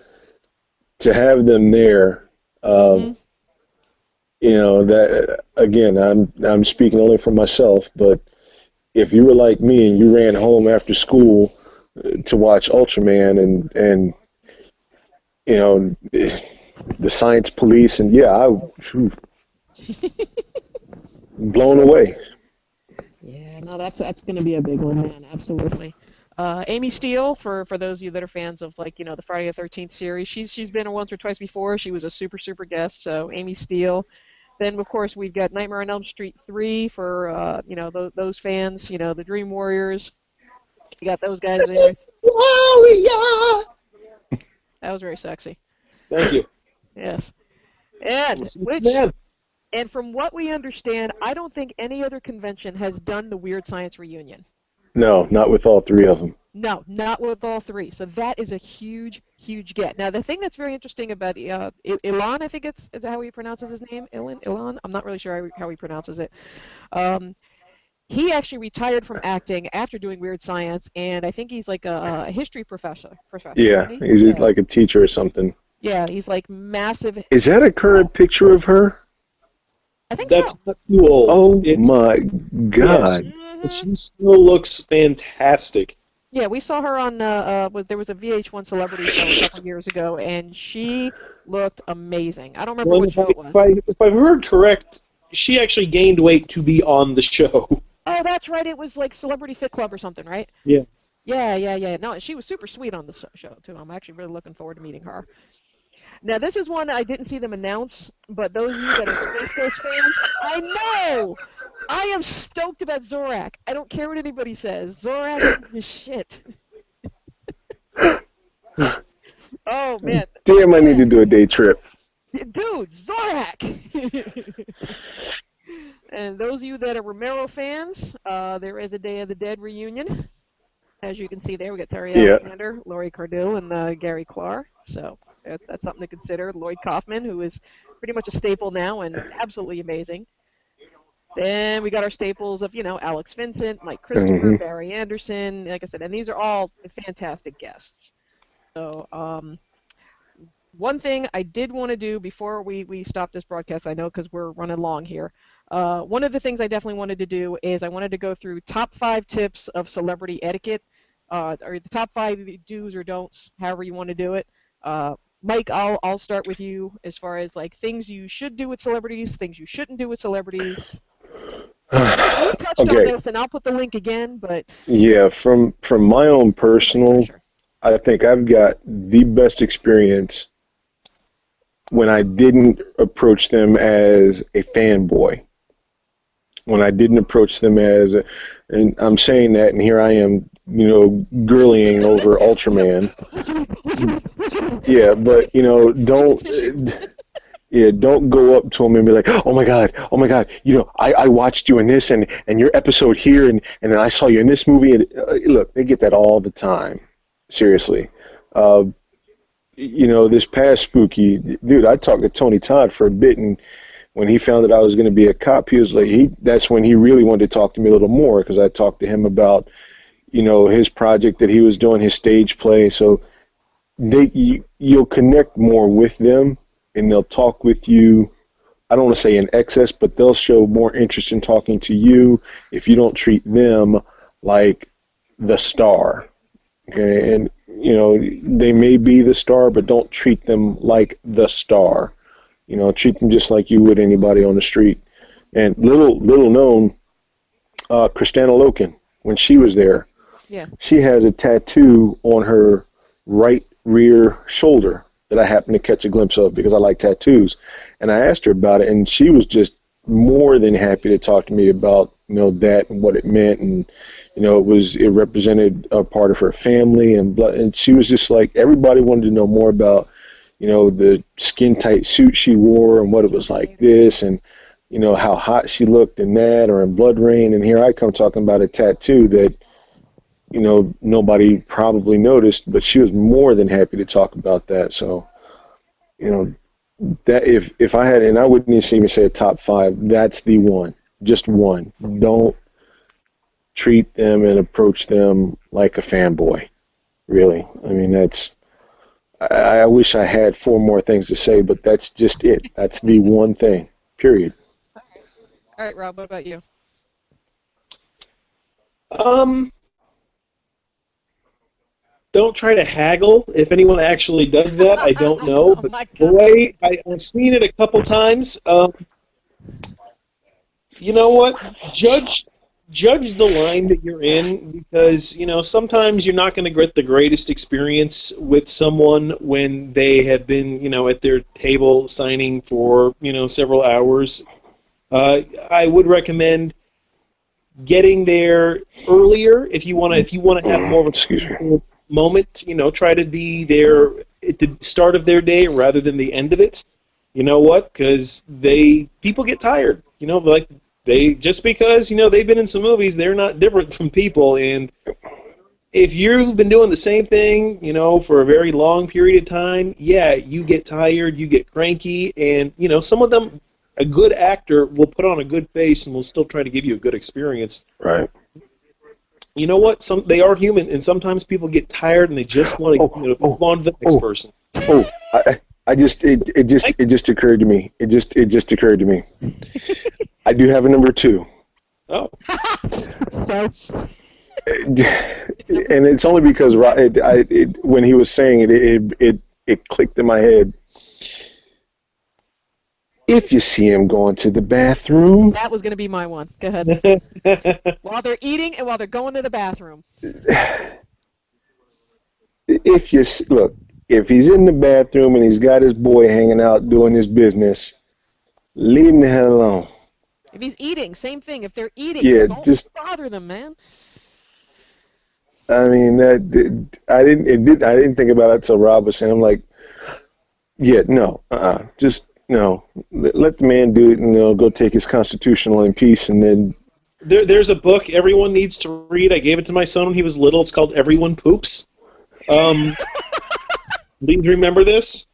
to have them there, Hmm. that again, I'm speaking only for myself, but if you were like me and you ran home after school to watch Ultraman and you know the science police and yeah, blown away. Yeah, no, that's going to be a big one, man. Absolutely. Amy Steele, for those of you that are fans of the Friday the 13th series, she's been once or twice before. She was a super guest, so Amy Steele. Then of course we've got Nightmare on Elm Street 3 for those fans, the Dream Warriors. You got those guys there. Warrior. That was very sexy. Thank you. Yes. I'm a And which man. and from what we understand, I don't think any other convention has done the Weird Science reunion. No, not with all three of them. No, not with all three. So that is a huge get. Now, the thing that's very interesting about Ilan, I think it's how he pronounces his name. Ilan. I'm not really sure how he pronounces it. Um, he actually retired from acting after doing Weird Science, and I think he's like a history professor, Yeah, isn't he? he's Yeah. like a teacher or something. Yeah, he's like massive. Is that a current picture of her? I think That's so. not too old. Oh It's my yes, God. and Hmm. she still looks fantastic. Yeah, we saw her on there was a VH1 celebrity show a couple years ago, and she looked amazing. I don't remember Well, what and show it was. if I've heard correct, she actually gained weight to be on the show. Oh, that's right. It was like Celebrity Fit Club or something, right? Yeah. Yeah. No, she was super sweet on the show too. I'm actually really looking forward to meeting her. Now, this is one I didn't see them announce, but those of you that are Space Ghost fans, I know! I am stoked about Zorak. I don't care what anybody says. Zorak is shit. Oh, man. Damn, I need to Again, do a day trip. dude, Zorak! And those of you that are Romero fans, there is a Day of the Dead reunion. As you can see there, we got Terry Yeah. Alexander, Laurie Cardille, and Gary Clark. So that's something to consider. Lloyd Kaufman, who is pretty much a staple now and absolutely amazing. Then we got our staples of, Alex Vincent, Mike Christopher, Hmm. Barry Anderson, like I said, and these are all fantastic guests. So one thing I did want to do before we stop this broadcast, I know because we're running long here. One of the things I definitely wanted to do is I wanted to go through top 5 tips of celebrity etiquette, or the top 5 do's or don'ts, however you want to do it. Uh, Mike, I'll start with you as far as like things you should do with celebrities, things you shouldn't do with celebrities. We touched on Okay. this, and I'll put the link again, but Yeah, from my own personal, refresher. I think I've got the best experience when I didn't approach them as a fanboy. When I didn't approach them as and I'm saying that, and here I am girlying over Ultraman. Yeah, but don't. Yeah, don't go up to him and be like, oh my God, I watched you in this and your episode here, and then I saw you in this movie. And look, they get that all the time. Seriously. Uh, this past spooky, dude, I talked to Tony Todd for a bit, and when he found that I was going to be a cop, he was like, that's when he really wanted to talk to me a little more, because I talked to him about, his project that he was doing, his stage play. So you'll connect more with them, and they'll talk with you. I don't want to say in excess, but they'll show more interest in talking to you if you don't treat them like the star. Okay, and they may be the star, but don't treat them like the star. Treat them just like you would anybody on the street. And little known, Christina Loken, when she was there, Yeah. she has a tattoo on her right rear shoulder that I happened to catch a glimpse of because I like tattoos. And I asked her about it, and she was just more than happy to talk to me about that and what it meant, and it represented a part of her family, and she was just like, everybody wanted to know more about the skin tight suit she wore and what it was like this, and how hot she looked in that or in Blood Rain. And here I come talking about a tattoo that nobody probably noticed, but she was more than happy to talk about that. So that if I had, and I wouldn't even say a top 5, that's the one, just one. Don't treat them and approach them like a fanboy, really. I mean, I wish I had 4 more things to say, but that's just it. That's the one thing, period. All right, Rob, what about you? Don't try to haggle. If anyone actually does that, I don't know. Oh But my the God. way I've seen it a couple times, you know what? Judge the line that you're in, because sometimes you're not going to get the greatest experience with someone when they have been at their table signing for several hours. I would recommend getting there earlier if you want to have more of a moment. Try to be there at the start of their day rather than the end of it. You know what? Because people get tired. Like just because they've been in some movies, they're not different from people. And if you've been doing the same thing for a very long period of time, yeah, you get tired, you get cranky, and some of them, a good actor will put on a good face and will still try to give you a good experience. Right. You know what? They are human, and sometimes people get tired and they just want to move on to the next person. It just occurred to me. It just occurred to me. I do have a number 2. Oh. So. And it's only because when he was saying it clicked in my head. If you see him going to the bathroom. That was going to be my one. Go ahead. While they're eating and while they're going to the bathroom. If he's in the bathroom and he's got his boy hanging out doing his business, leave him the hell alone. If he's eating, same thing. If they're eating, don't bother them, man. I mean, I didn't think about it till Rob was saying. I'm like, yeah, no, just no. Let the man do it, and go take his constitutional in peace, and then. There's a book everyone needs to read. I gave it to my son when he was little. It's called Everyone Poops. Please remember this.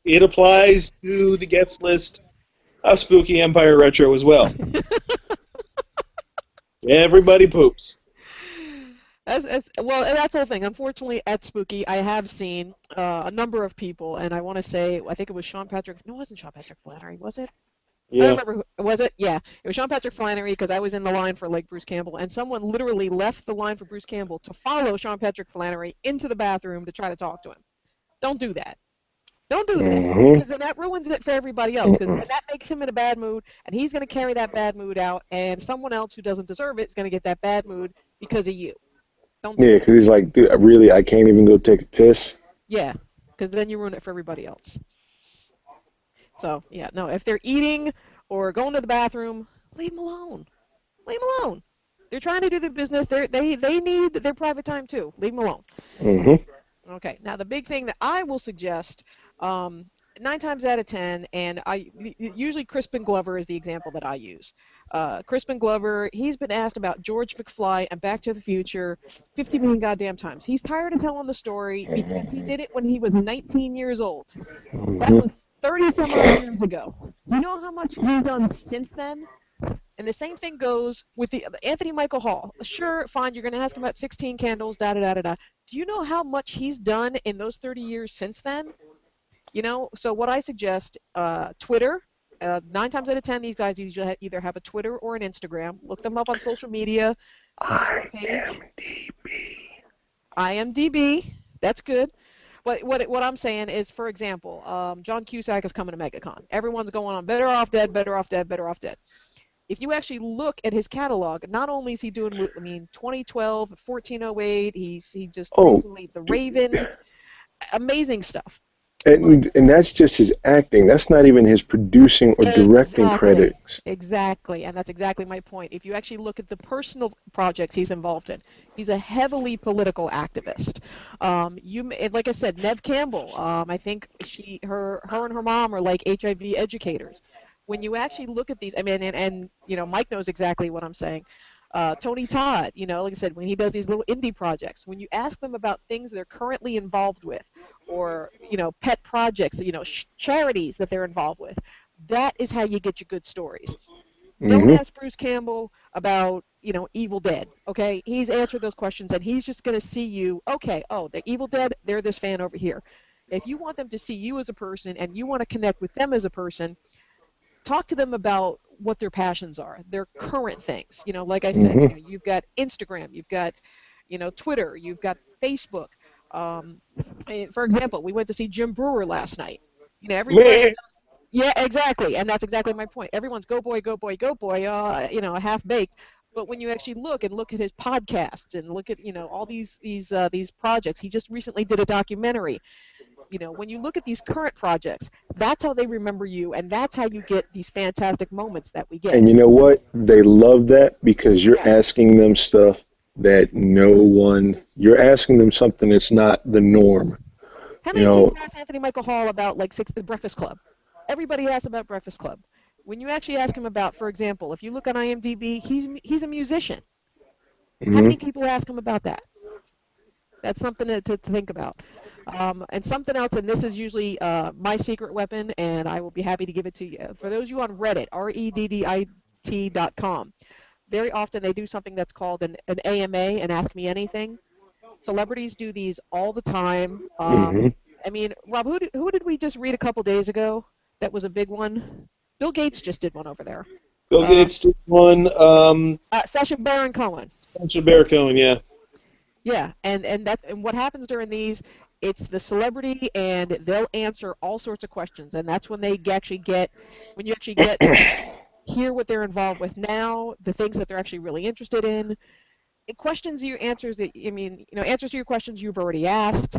It applies to the guest list of Spooky Empire Retro as well. Everybody poops. Well, that's the whole thing. Unfortunately, at Spooky, I have seen a number of people, and I want to say, I think it was Sean Patrick. No, it wasn't Sean Patrick Flannery, was it? Yeah. I don't remember. Was it? Yeah. It was Sean Patrick Flannery because I was in the line for Bruce Campbell, and someone literally left the line for Bruce Campbell to follow Sean Patrick Flannery into the bathroom to try to talk to him. Don't do that. Don't do that, because then that ruins it for everybody else, because that makes him in a bad mood, and he's going to carry that bad mood out, and someone else who doesn't deserve it is going to get that bad mood because of you. Yeah, because he's like, dude, really, I can't even go take a piss. Yeah, because then you ruin it for everybody else. So, yeah, no, if they're eating or going to the bathroom, leave them alone. Leave them alone. They're trying to do the business. They need their private time too. Leave them alone. Mm-hmm. Okay. Now the big thing that I will suggest, 9 times out of 10, and usually Crispin Glover is the example that I use. Crispin Glover, he's been asked about George McFly and Back to the Future 50 million goddamn times. He's tired of telling the story because he did it when he was 19 years old. That Mm-hmm. was 30 some odd years ago. Do you know how much he's done since then? And the same thing goes with the Anthony Michael Hall. Sure, fine, you're going to ask him about 16 Candles, da da da da da. Do you know how much he's done in those 30 years since then? You know, so what I suggest, Twitter. 9 times out of 10, these guys either have a Twitter or an Instagram. Look them up on social media, Facebook page. IMDb. That's good. What I'm saying is, for example, John Cusack is coming to MegaCon. Everyone's going on Better Off Dead, Better Off Dead, Better Off Dead. If you actually look at his catalog, not only is he doing, 2012, 1408, he just Oh, recently The Raven, amazing stuff. and that's just his acting. That's not even his producing or directing Exactly, credits. exactly, and that's exactly my point. If you actually look at the personal projects he's involved in, he's a heavily political activist. Like I said, Nev Campbell. I think her and her mom are like HIV educators. When you actually look at these, I mean, and Mike knows exactly what I'm saying. Tony Todd, like I said, when he does these little indie projects, when you ask them about things they're currently involved with, or pet projects, charities that they're involved with, that is how you get your good stories. Don't Mm-hmm. ask Bruce Campbell about Evil Dead. Okay, he's answered those questions, and he's just going to see you. Okay, oh, they're Evil Dead. They're this fan over here. If you want them to see you as a person, and you want to connect with them as a person, talk to them about what their passions are, their current things. Like I said, Mm-hmm. you've got Instagram, you've got, Twitter, you've got Facebook. Um, for example, we went to see Jim Brewer last night. Everybody, Man, yeah, exactly, and that's exactly my point. Everyone's go boy, go boy, go boy, half baked. But when you actually look at his podcasts and look at all these projects, he just recently did a documentary. When you look at these current projects, that's how they remember you, and that's how you get these fantastic moments that we get. And you know what? They love that because you're Yes. asking them stuff that you're asking them something that's not the norm. How You many people know, ask Anthony Michael Hall about the Breakfast Club? Everybody asks about Breakfast Club. When you actually ask him about, for example, if you look on IMDb, he's a musician. How hmm many people ask him about that? That's something to think about. And something else, and this is usually my secret weapon, and I will be happy to give it to you. For those of you on Reddit, reddit.com, very often they do something that's called an AMA, an Ask Me Anything. Celebrities do these all the time. hmm I mean, Rob, who did we just read a couple days ago that was a big one? Bill Gates just did one over there. Bill Uh, Gates did one. Sacha Baron Cohen. Spencer Barricone, yeah. Yeah, and what happens during these, it's the celebrity, and they'll answer all sorts of questions, and that's when when you actually get hear what they're involved with now, the things that they're actually really interested in, answers to your questions you've already asked.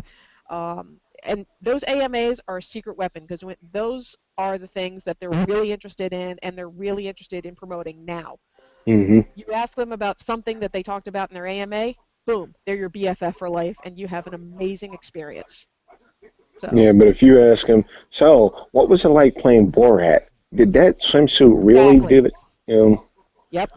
And those AMAs are a secret weapon because those are the things that they're really interested in, and they're really interested in promoting now. hmm You ask them about something that they talked about in their AMA, boom, they're your BFF for life, and you have an amazing experience. So, Yeah, but if you ask him, so what was it like playing Borat? Did that swimsuit really exactly. do it? You know, Yep.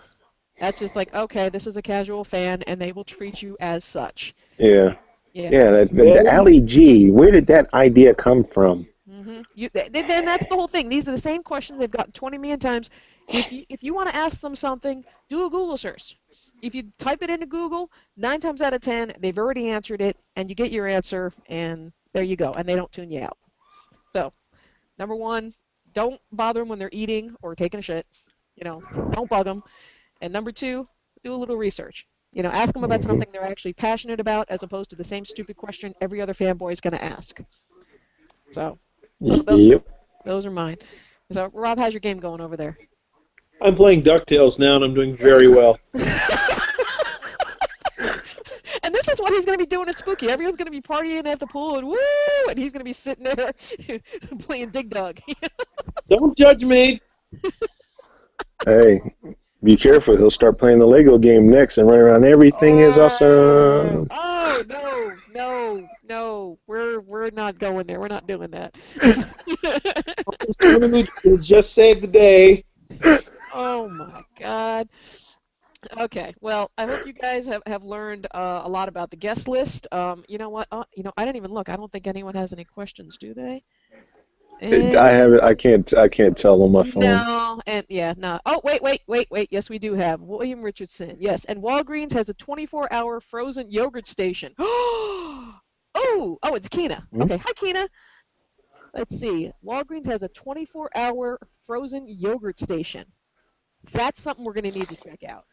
That's just like, okay, this is a casual fan, and they will treat you as such. yeah, Yeah. yeah. The Ali G. Where did that idea come from? Then that's the whole thing. These are the same questions they've gotten 20 million times. If you want to ask them something, do a Google search. If you type it into Google, 9 times out of 10, they've already answered it, and you get your answer, and there you go, and they don't tune you out. So, number one, don't bother them when they're eating or taking a shit. Don't bug them. And number two, do a little research. Ask them about hmm something they're actually passionate about, as opposed to the same stupid question every other fanboy is going to ask. So, those Yep. those are mine. So, Rob, how's your game going over there? I'm playing DuckTales now, and I'm doing very well. And this is what he's going to be doing at Spooky. Everyone's going to be partying at the pool and woo, and he's going to be sitting there playing Dig Dug. Don't judge me. Hey, Be careful. He'll start playing the Lego game next and run around. Everything is awesome. Oh no, no, no. We're not going there. We're not doing that. Just saved the day. Oh my God. Okay, well, I hope you guys have learned a lot about the guest list. You know what? I didn't even look. I don't think anyone has any questions, do they? I have it. I can't tell on my phone. No, and yeah, no. Oh, wait. Yes, we do have William Richardson. Yes, and Walgreens has a 24-hour frozen yogurt station. Oh, it's Keena. Hmm? Okay, hi, Keena. Let's see. Walgreens has a 24-hour frozen yogurt station. That's something we're going to need to check out.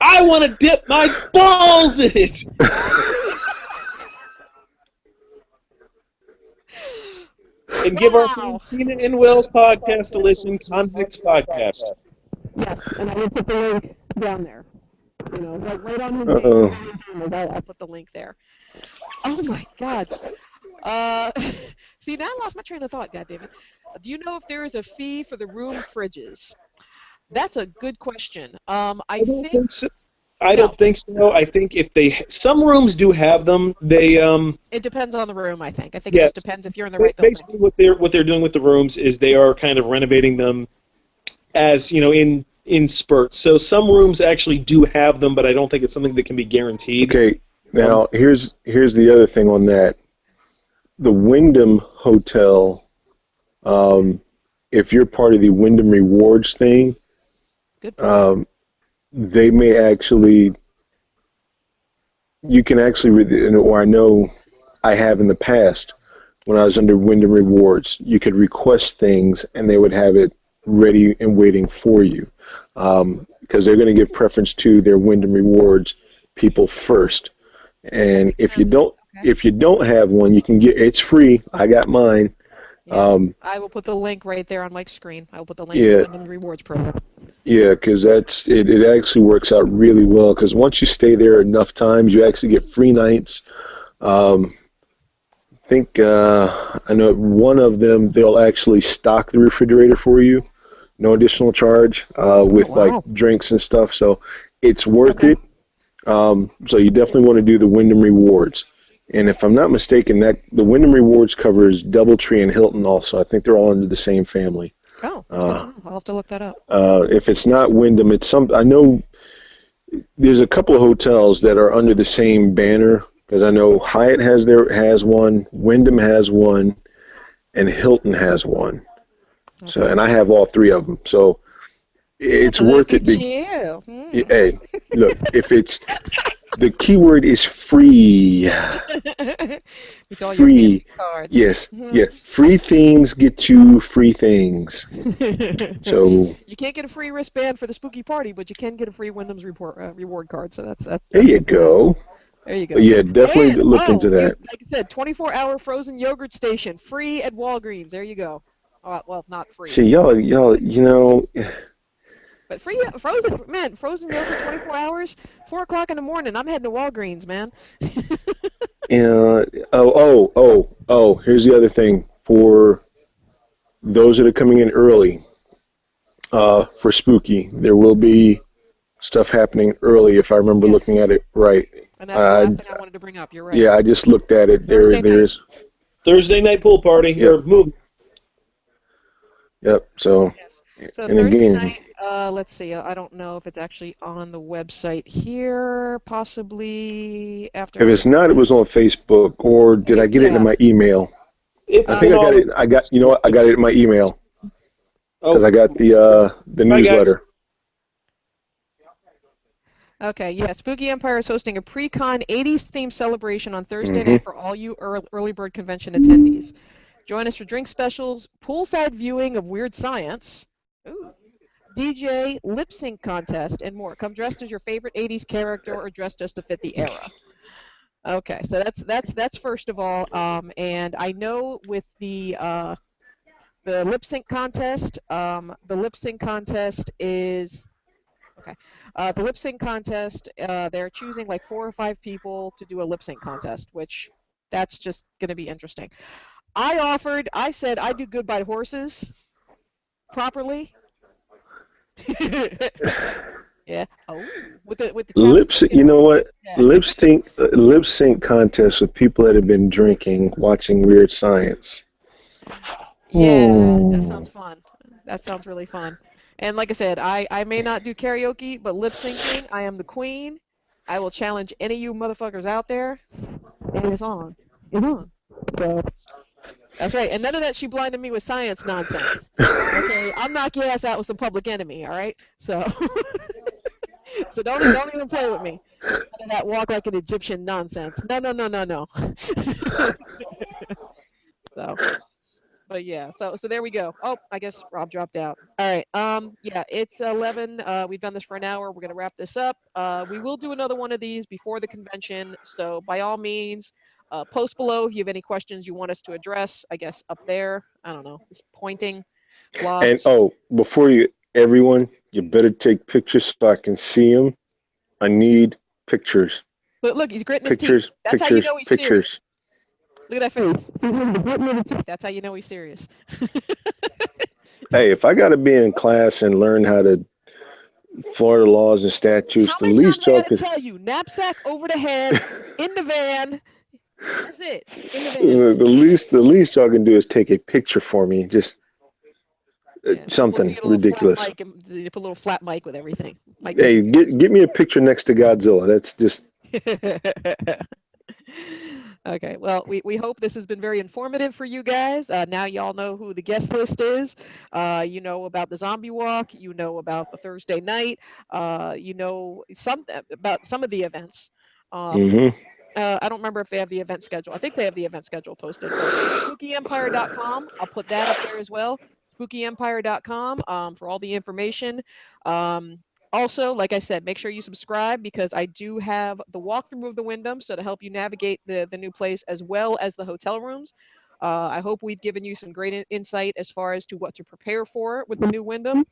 I want to dip my balls in it. And give our friend Tina and Will's podcast a listen, Convicts Podcast. Yes, and I will put the link down there. You know, right on his name. I'll put the link there. Oh my God. See, now I lost my train of thought, goddammit. Do you know if there is a fee for the room fridges? That's a good question. I don't think so. I don't think so. I think if some rooms do have them, they It depends on the room, I think. I think it just depends if you're in the right building. Basically, what they're doing with the rooms is they are kind of renovating them as in spurts. So some rooms actually do have them, but I don't think it's something that can be guaranteed. Okay, now here's the other thing on that. The Wyndham Hotel, if you're part of the Wyndham Rewards thing, good point. they may actually, you can actually, or I know I have in the past, when I was under Wyndham Rewards, you could request things and they would have it ready and waiting for you. Because they're going to give preference to their Wyndham Rewards people first. And if you don't have one, you can get, it's free. I got mine. Yeah. I will put the link right there on Mike's screen. I will put the link to the Wyndham Rewards program. Yeah, because it actually works out really well. Because once you stay there enough times, you actually get free nights. I think I know one of them, they'll actually stock the refrigerator for you, no additional charge, with like drinks and stuff. So it's worth it. So you definitely want to do the Wyndham Rewards. And if I'm not mistaken, that the Wyndham Rewards covers DoubleTree and Hilton also. I think they're all under the same family. Oh, that's good to know. I'll have to look that up. If it's not Wyndham, it's some. I know there's a couple of hotels that are under the same banner, because I know Hyatt has one, Wyndham has one, and Hilton has one. Okay. So, and I have all three of them. So it's worth it. Hey, look, if it's the keyword is free. With all your fancy cards. Yes, yeah. Free things get you free things. So you can't get a free wristband for the spooky party, but you can get a free Wyndham's reward card. So that's there you go. There you go. But yeah, definitely look into that. Like I said, 24-hour frozen yogurt station, free at Walgreens. There you go. Well, not free. See, y'all, you know. But frozen yogurt 24 hours, 4 o'clock in the morning. I'm heading to Walgreens, man. Here's the other thing. For those that are coming in early, for Spooky, there will be stuff happening early, if I remember looking at it right. And that's the last thing I wanted to bring up. You're right. Yeah, I just looked at it. There's Thursday night pool party. Yep. Or movie. Yep. So. Yes. So and Thursday again, night, let's see. I don't know if it's actually on the website here. Possibly after. If it's not, it was on Facebook, or did I get it in my email? I think I got it. You know what? I got it in my email because I got the newsletter. Okay, yeah. Spooky Empire is hosting a pre-con 80s themed celebration on Thursday night for all you early bird convention attendees. Join us for drink specials, poolside viewing of Weird Science, DJ, lip sync contest, and more. Come dressed as your favorite 80s character or dressed just to fit the era. Okay, so that's first of all. And I know with the lip sync contest, the lip sync contest is okay. The lip sync contest, they're choosing like 4 or 5 people to do a lip sync contest, which that's just going to be interesting. I said I do Goodbye Horses properly. Yeah. Oh, with the Lip, challenge. you know what? Yeah. Lip sync contest with people that have been drinking, watching Weird Science. Yeah, that Hmm. sounds fun. That sounds really fun. And like I said, I may not do karaoke, but lip syncing, I am the queen. I will challenge any of you motherfuckers out there, and it's on. It's on. So that's right. And none of that she blinded me with science nonsense. Okay, I'm knocking your ass out with some Public Enemy. All right. So so don't even play with me. None of that walk like an Egyptian nonsense. No, no, no, no, no. So. But yeah, so there we go. Oh, I guess Rob dropped out. All right. Yeah, it's 11. We've done this for an hour. We're gonna wrap this up. We will do another one of these before the convention. So by all means, post below if you have any questions you want us to address. I guess up there. I don't know. Just pointing, blah. And before everyone, you better take pictures so I can see them. I need pictures, But look, he's gritting his teeth. pictures, That's how you pictures, know he's serious. pictures. Look at that face. See him, the gritting of the teeth. That's how you know he's serious. Hey, if I got to be in class and learn how to Florida laws and statutes, How the many times least I y'all gotta could. tell you? Knapsack over the head, in the van. That's it. In the van. The least y'all can do is take a picture for me. Just Yeah, we'll something get a little flat ridiculous. mic and put a little flat mic with everything. Mic Hey, take get me a picture next to Godzilla. That's just. pictures. Okay, well, we hope this has been very informative for you guys. Now y'all know who the guest list is. You know about the zombie walk. You know about the Thursday night. You know about some of the events. Um, Hmm. I don't remember if they have the event schedule. I think they have the event schedule posted, but spookyempire.com. I'll put that up there as well. Spookyempire.com for all the information. Um, Also, like I said, make sure you subscribe because I do have the walkthrough of the Wyndham, so to help you navigate the new place as well as the hotel rooms. I hope we've given you some great insight as far as to what to prepare for with the new Wyndham.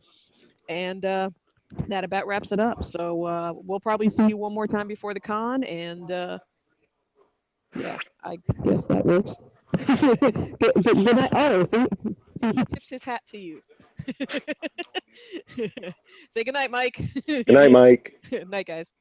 And that about wraps it up. So we'll probably see you one more time before the con, and yeah, I guess that works. Good night. Oh, see, he tips his hat to you. Say good night, Mike. Good night, Mike. Night, guys.